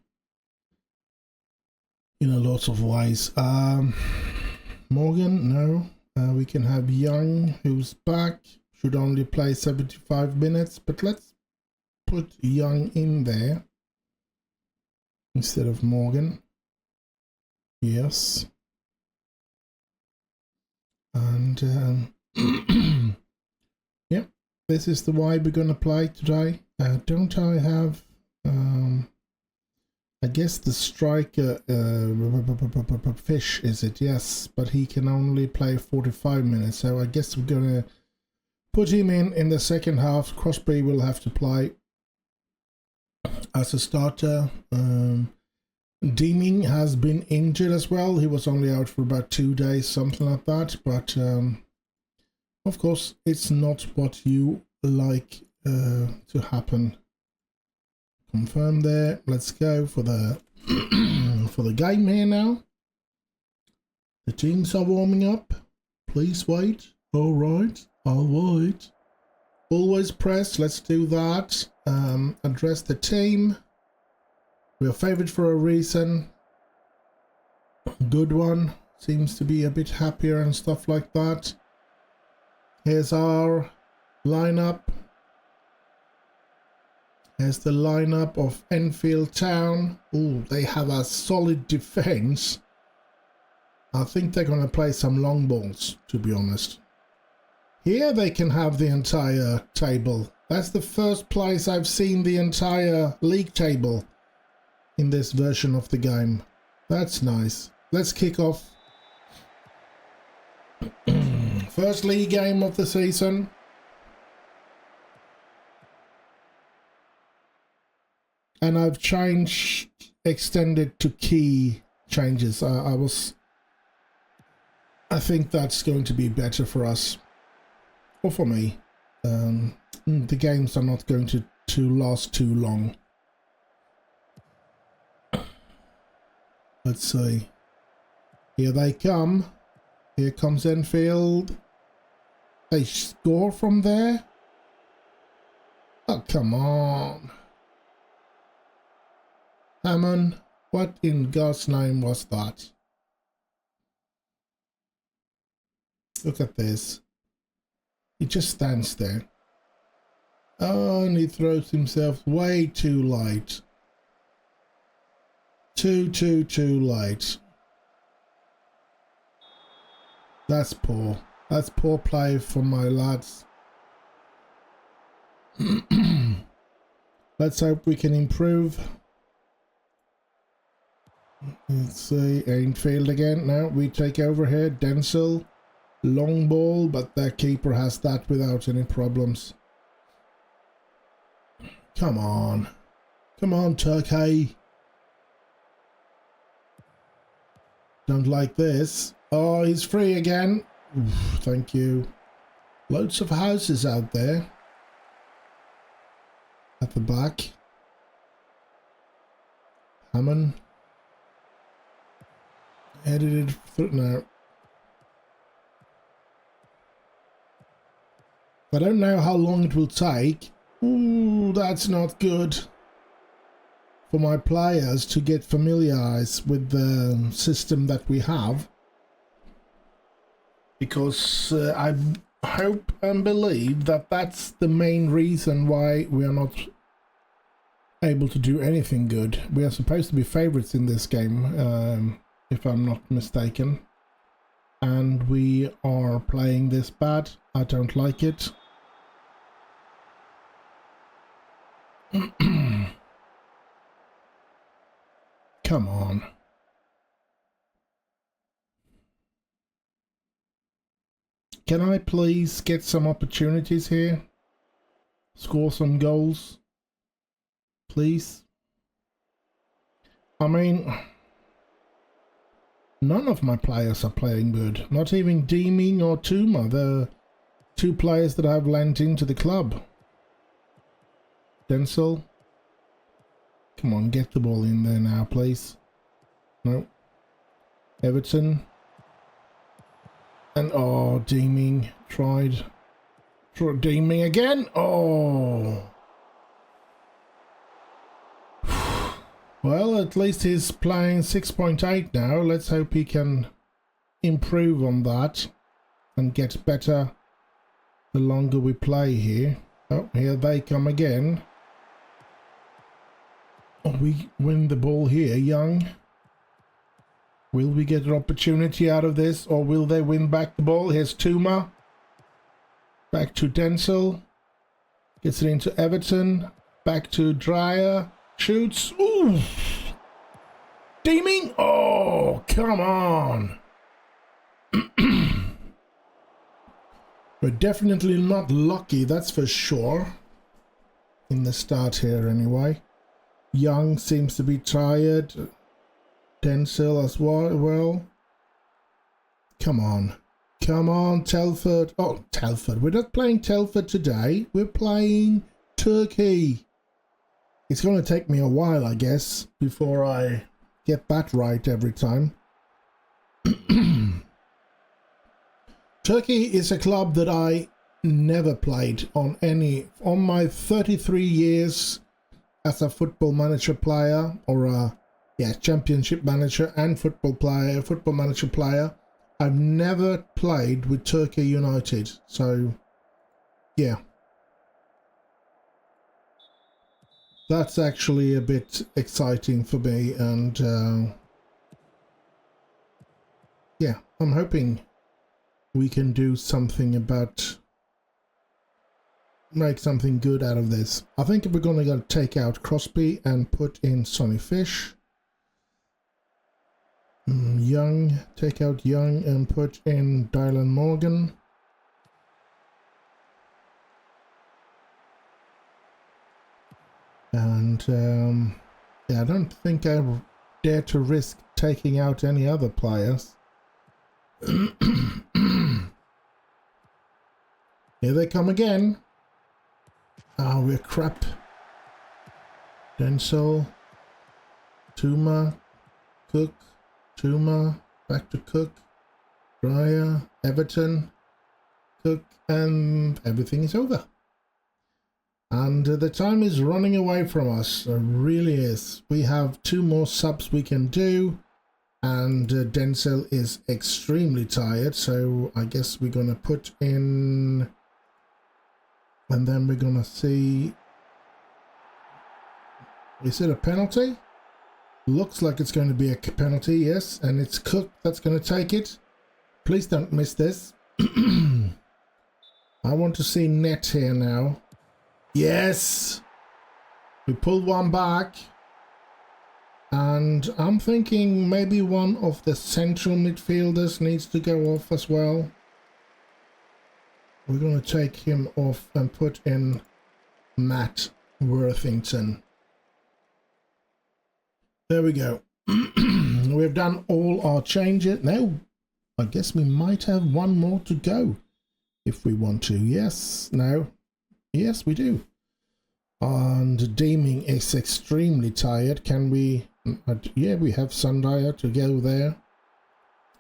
in a lot of ways. Morgan, no. We can have Young, who's back. Should only play 75 minutes, but let's put Young in there instead of Morgan. Yes. And yep, this is the way we're going to play today. Don't I have, I guess the striker, Fish, is it? Yes, but he can only play 45 minutes, so I guess we're going to put him in the second half. Crosby will have to play as a starter. Deeming has been injured as well. He was only out for about 2 days, something like that. But of course, it's not what you like to happen. Confirm there. Let's go for the for the game here now. The teams are warming up. Please wait. All right, I'll wait. Always press. Let's do that. address the team. We are favored for a reason. Good one. Seems to be a bit happier and stuff like that. Here's our lineup. Here's the lineup of Enfield Town. Oh, they have a solid defense. I think they're going to play some long balls, to be honest. Here they can have the entire table. That's the first place I've seen the entire league table in this version of the game. That's nice. Let's kick off. First league game of the season. And I've extended to key changes. I think that's going to be better for us. Or for me. The games are not going to last too long. Let's see. Here they come. Here comes Enfield. They score from there? Oh, come on. Hammond, what in God's name was that? Look at this. He just stands there. Oh, and he throws himself way too light. Too light. That's poor. That's poor play from my lads. Let's hope we can improve. Let's see, Enfield again. Now we take over here. Denzel. Long ball, but their keeper has that without any problems. Come on. Come on, Torquay. Don't like this. Oh, he's free again. Oof, thank you. Loads of houses out there. At the back. Hammond. Edited through now. I don't know how long it will take. Ooh, that's not good for my players to get familiarized with the system that we have. Because I hope and believe that that's the main reason why we are not able to do anything good. We are supposed to be favorites in this game, if I'm not mistaken. And we are playing this bad. I don't like it. Come on. Can I please get some opportunities here? Score some goals? Please? I mean, none of my players are playing good. Not even Deeming or Tuma, the two players that I've lent into the club. Denzel. Come on, get the ball in there now, please. No. Everton. And, oh, Deeming tried. Deeming again. Oh. Well, at least he's playing 6.8 now. Let's hope he can improve on that and get better the longer we play here. Oh, here they come again. Oh, we win the ball here, Young. Will we get an opportunity out of this, or will they win back the ball? Here's Tuma. Back to Denzel. Gets it into Everton. Back to Dreyer. Shoots. Ooh! Deeming. Oh, come on. We're definitely not lucky, that's for sure. In the start here, anyway. Young seems to be tired. Denzel as well. Come on. Come on, Telford. Oh, Telford. We're not playing Telford today. We're playing Torquay. It's going to take me a while, I guess, before I get that right every time. Torquay is a club that I never played on my 33 years as a football manager player, or a championship manager and football manager player. I've never played with Torquay United, so yeah, that's actually a bit exciting for me, and yeah, I'm hoping we can do something make something good out of this. I think we're gonna go take out Crosby and put in Sonny Fish. Young, take out Young and put in Dylan Morgan. And yeah, I don't think I dare to risk taking out any other players. Here they come again. Oh, we're crap. Denzel, Tuma, Cook, Tuma, back to Cook, Dreyer, Everton, Cook, and everything is over. And the time is running away from us, it really is. We have 2 more subs we can do, and Denzel is extremely tired, so I guess we're going to put in, and then we're going to see, is it a penalty? Looks like it's going to be a penalty, yes, and it's Cook that's going to take it. Please don't miss this. I want to see net here now. Yes! We pulled one back. And I'm thinking maybe one of the central midfielders needs to go off as well. We're going to take him off and put in Matt Worthington. There we go. We've done all our changes. Now, I guess we might have one more to go if we want to. Yes, no. Yes, we do. And Deeming is extremely tired. Can we... yeah, we have Sundyer to go there.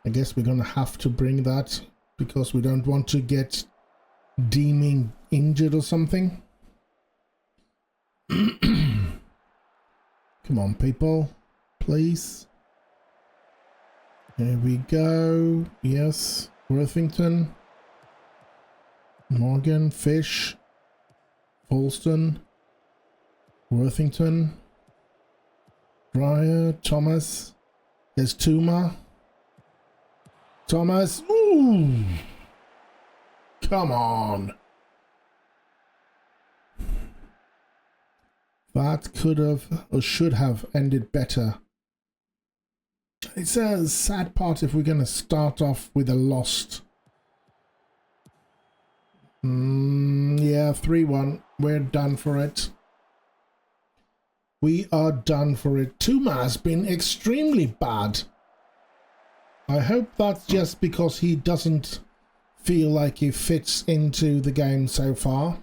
I guess we're going to have to bring that because we don't want to get Deeming injured or something. Come on, people. Please. Here we go. Yes. Worthington. Morgan. Fish. Holston. Worthington. Dreyer. Thomas. There's Tuma. Thomas. Ooh. Come on. That could have or should have ended better. It's a sad part if we're going to start off with a lost. Yeah, 3-1. We're done for it. We are done for it. Tuma has been extremely bad. I hope that's just because he doesn't feel like he fits into the game so far.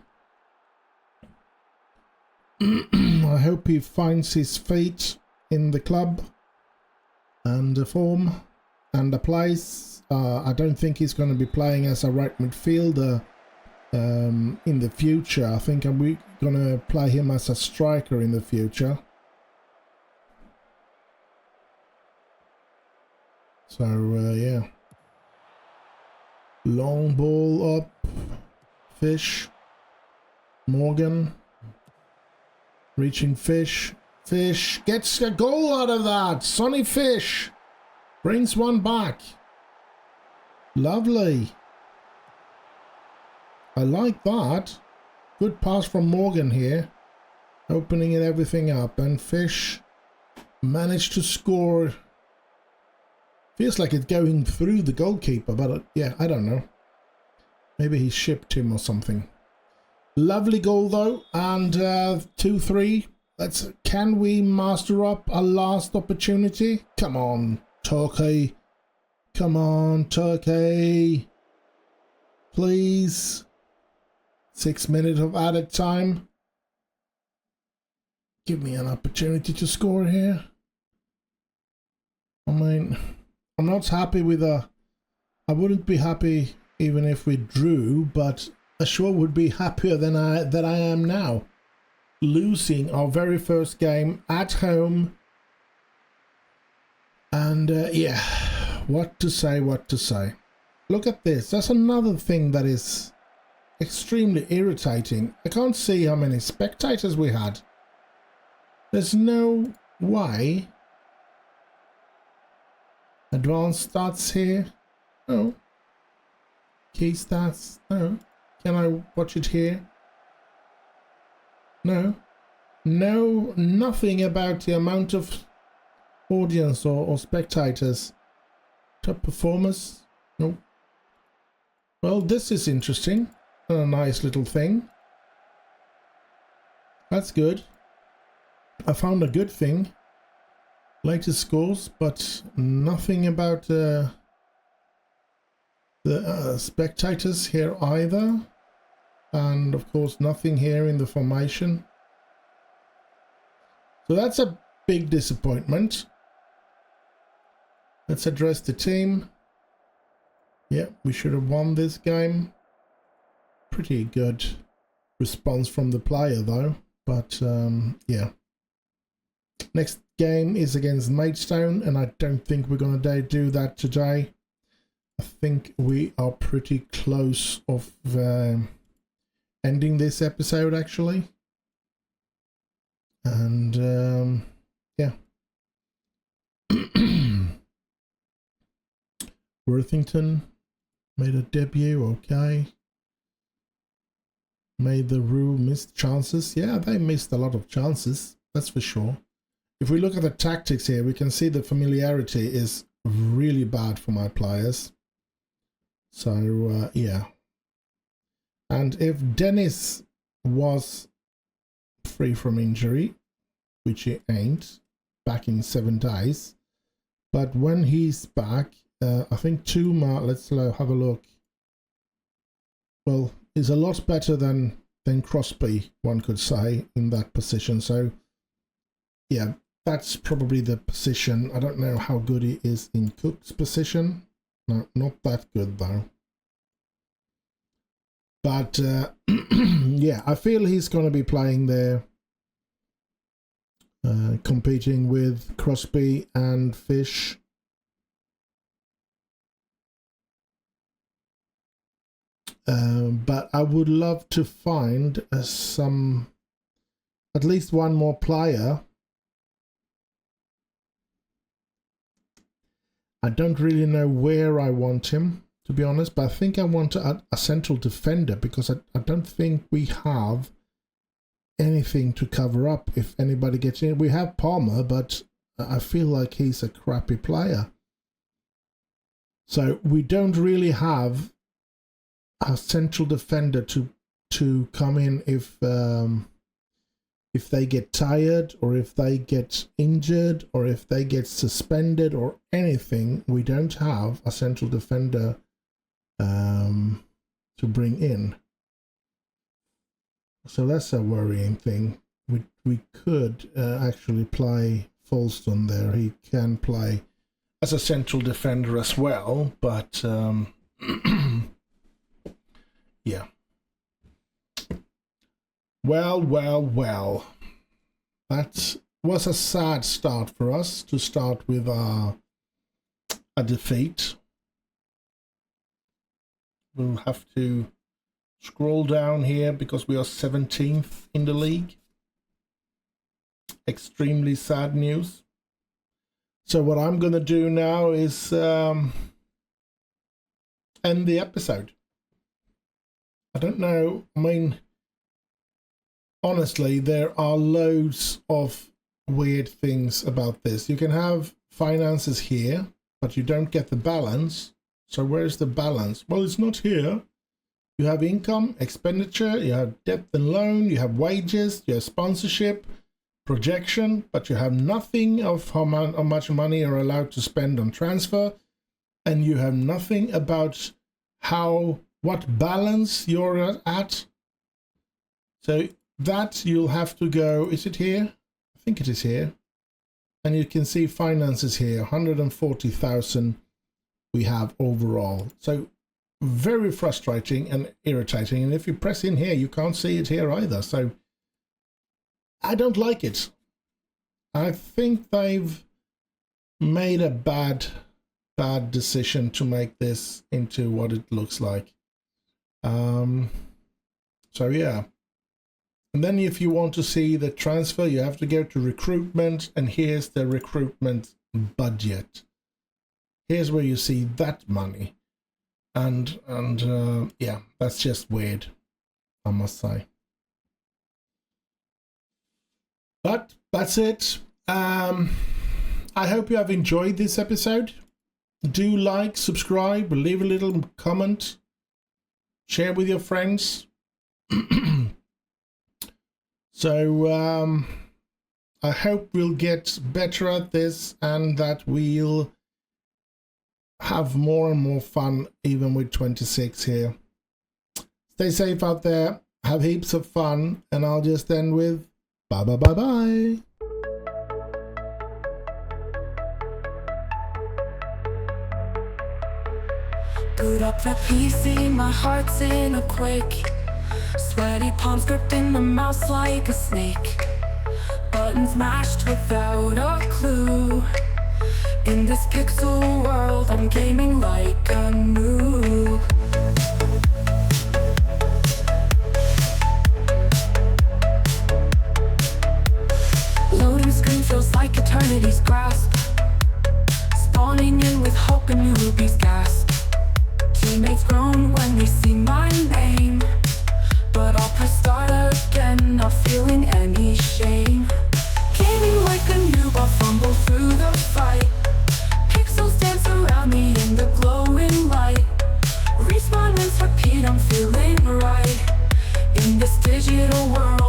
I hope he finds his feet in the club and the form and the place. I don't think he's going to be playing as a right midfielder in the future. I think we're going to play him as a striker in the future. So, yeah. Long ball up. Fish. Morgan. Reaching Fish. Fish gets a goal out of that. Sonny Fish brings one back. Lovely. I like that. Good pass from Morgan here. Opening it everything up. And Fish managed to score. Feels like it's going through the goalkeeper. But yeah, I don't know. Maybe he shipped him or something. Lovely goal though, and 2-3. Can we master up a last opportunity? Come on, Torquay. Come on, Torquay. Please. 6 minutes of added time. Give me an opportunity to score here. I mean, I'm not happy with I wouldn't be happy even if we drew, but I sure would be happier than I am now. Losing our very first game at home. And yeah, what to say. Look at this. That's another thing that is extremely irritating. I can't see how many spectators we had. There's no way. Advanced stats here. Oh. Key stats. No. Can I watch it here? No. No, nothing about the amount of audience or spectators. Top performers? No. Well, this is interesting. A nice little thing. That's good. I found a good thing. Latest scores, but nothing about the spectators here either. And of course nothing here in the formation. So that's a big disappointment. Let's address the team. Yeah, we should have won this game. Pretty good response from the player though. But yeah. Next game is against Maidstone, and I don't think we're going to do that today. I think we are pretty close of ending this episode actually. And yeah. Worthington made a debut, okay. Made the Rue missed chances. Yeah, they missed a lot of chances, that's for sure. If we look at the tactics here, we can see the familiarity is really bad for my players. So, yeah. And if Dennis was free from injury, which he ain't, back in 7 days, but when he's back, I think Tuma, let's have a look. Well, is a lot better than Crosby, one could say, in that position. So, yeah, that's probably the position. I don't know how good he is in Cook's position. No, not that good though. But yeah, I feel he's going to be playing there, competing with Crosby and Fish. But I would love to find at least one more player. I don't really know where I want him, to be honest, but I think I want a central defender, because I don't think we have anything to cover up if anybody gets in. We have Palmer, but I feel like he's a crappy player. So we don't really have a central defender to come in if they get tired, or if they get injured, or if they get suspended or anything. We don't have a central defender to bring in. So that's a worrying thing. We could actually play Folston there. He can play as a central defender as well, but yeah. Well. That was a sad start for us, to start with a defeat. We'll have to scroll down here because we are 17th in the league. Extremely sad news. So what I'm going to do now is end the episode. I don't know, I mean, honestly, there are loads of weird things about this. You can have finances here, but you don't get the balance. So where's the balance? Well, it's not here. You have income, expenditure, you have debt and loan, you have wages, you have sponsorship, projection, but you have nothing of how much money you're allowed to spend on transfer, and you have nothing about what balance you're at. So that you'll have to go, is it here? I think it is here. And you can see finances here, 140,000 we have overall. So very frustrating and irritating. And if you press in here, you can't see it here either. So I don't like it. I think they've made a bad decision to make this into what it looks like. So yeah. And then if you want to see the transfer, you have to go to recruitment, and here's the recruitment budget. Here's where you see that money. And yeah, that's just weird, I must say. But that's it. I hope you have enjoyed this episode. Do like, subscribe, leave a little comment, share with your friends. So I hope we'll get better at this, and that we'll have more and more fun even with 26 here. Stay safe out there, have heaps of fun, and I'll just end with bye bye bye bye. Boot up the PC, my heart's in a quake. Sweaty palms gripping the mouse like a snake. Buttons mashed without a clue. In this pixel world, I'm gaming like a noob. Loading screen feels like eternity's grasp. Spawning in with hope and newbies gasp. Teammates groan when they see my name, but I'll press start again, not feeling any shame. Gaming like a noob, I'll fumble through the fight. Pixels dance around me in the glowing light. Respawn and repeat, I'm feeling right. In this digital world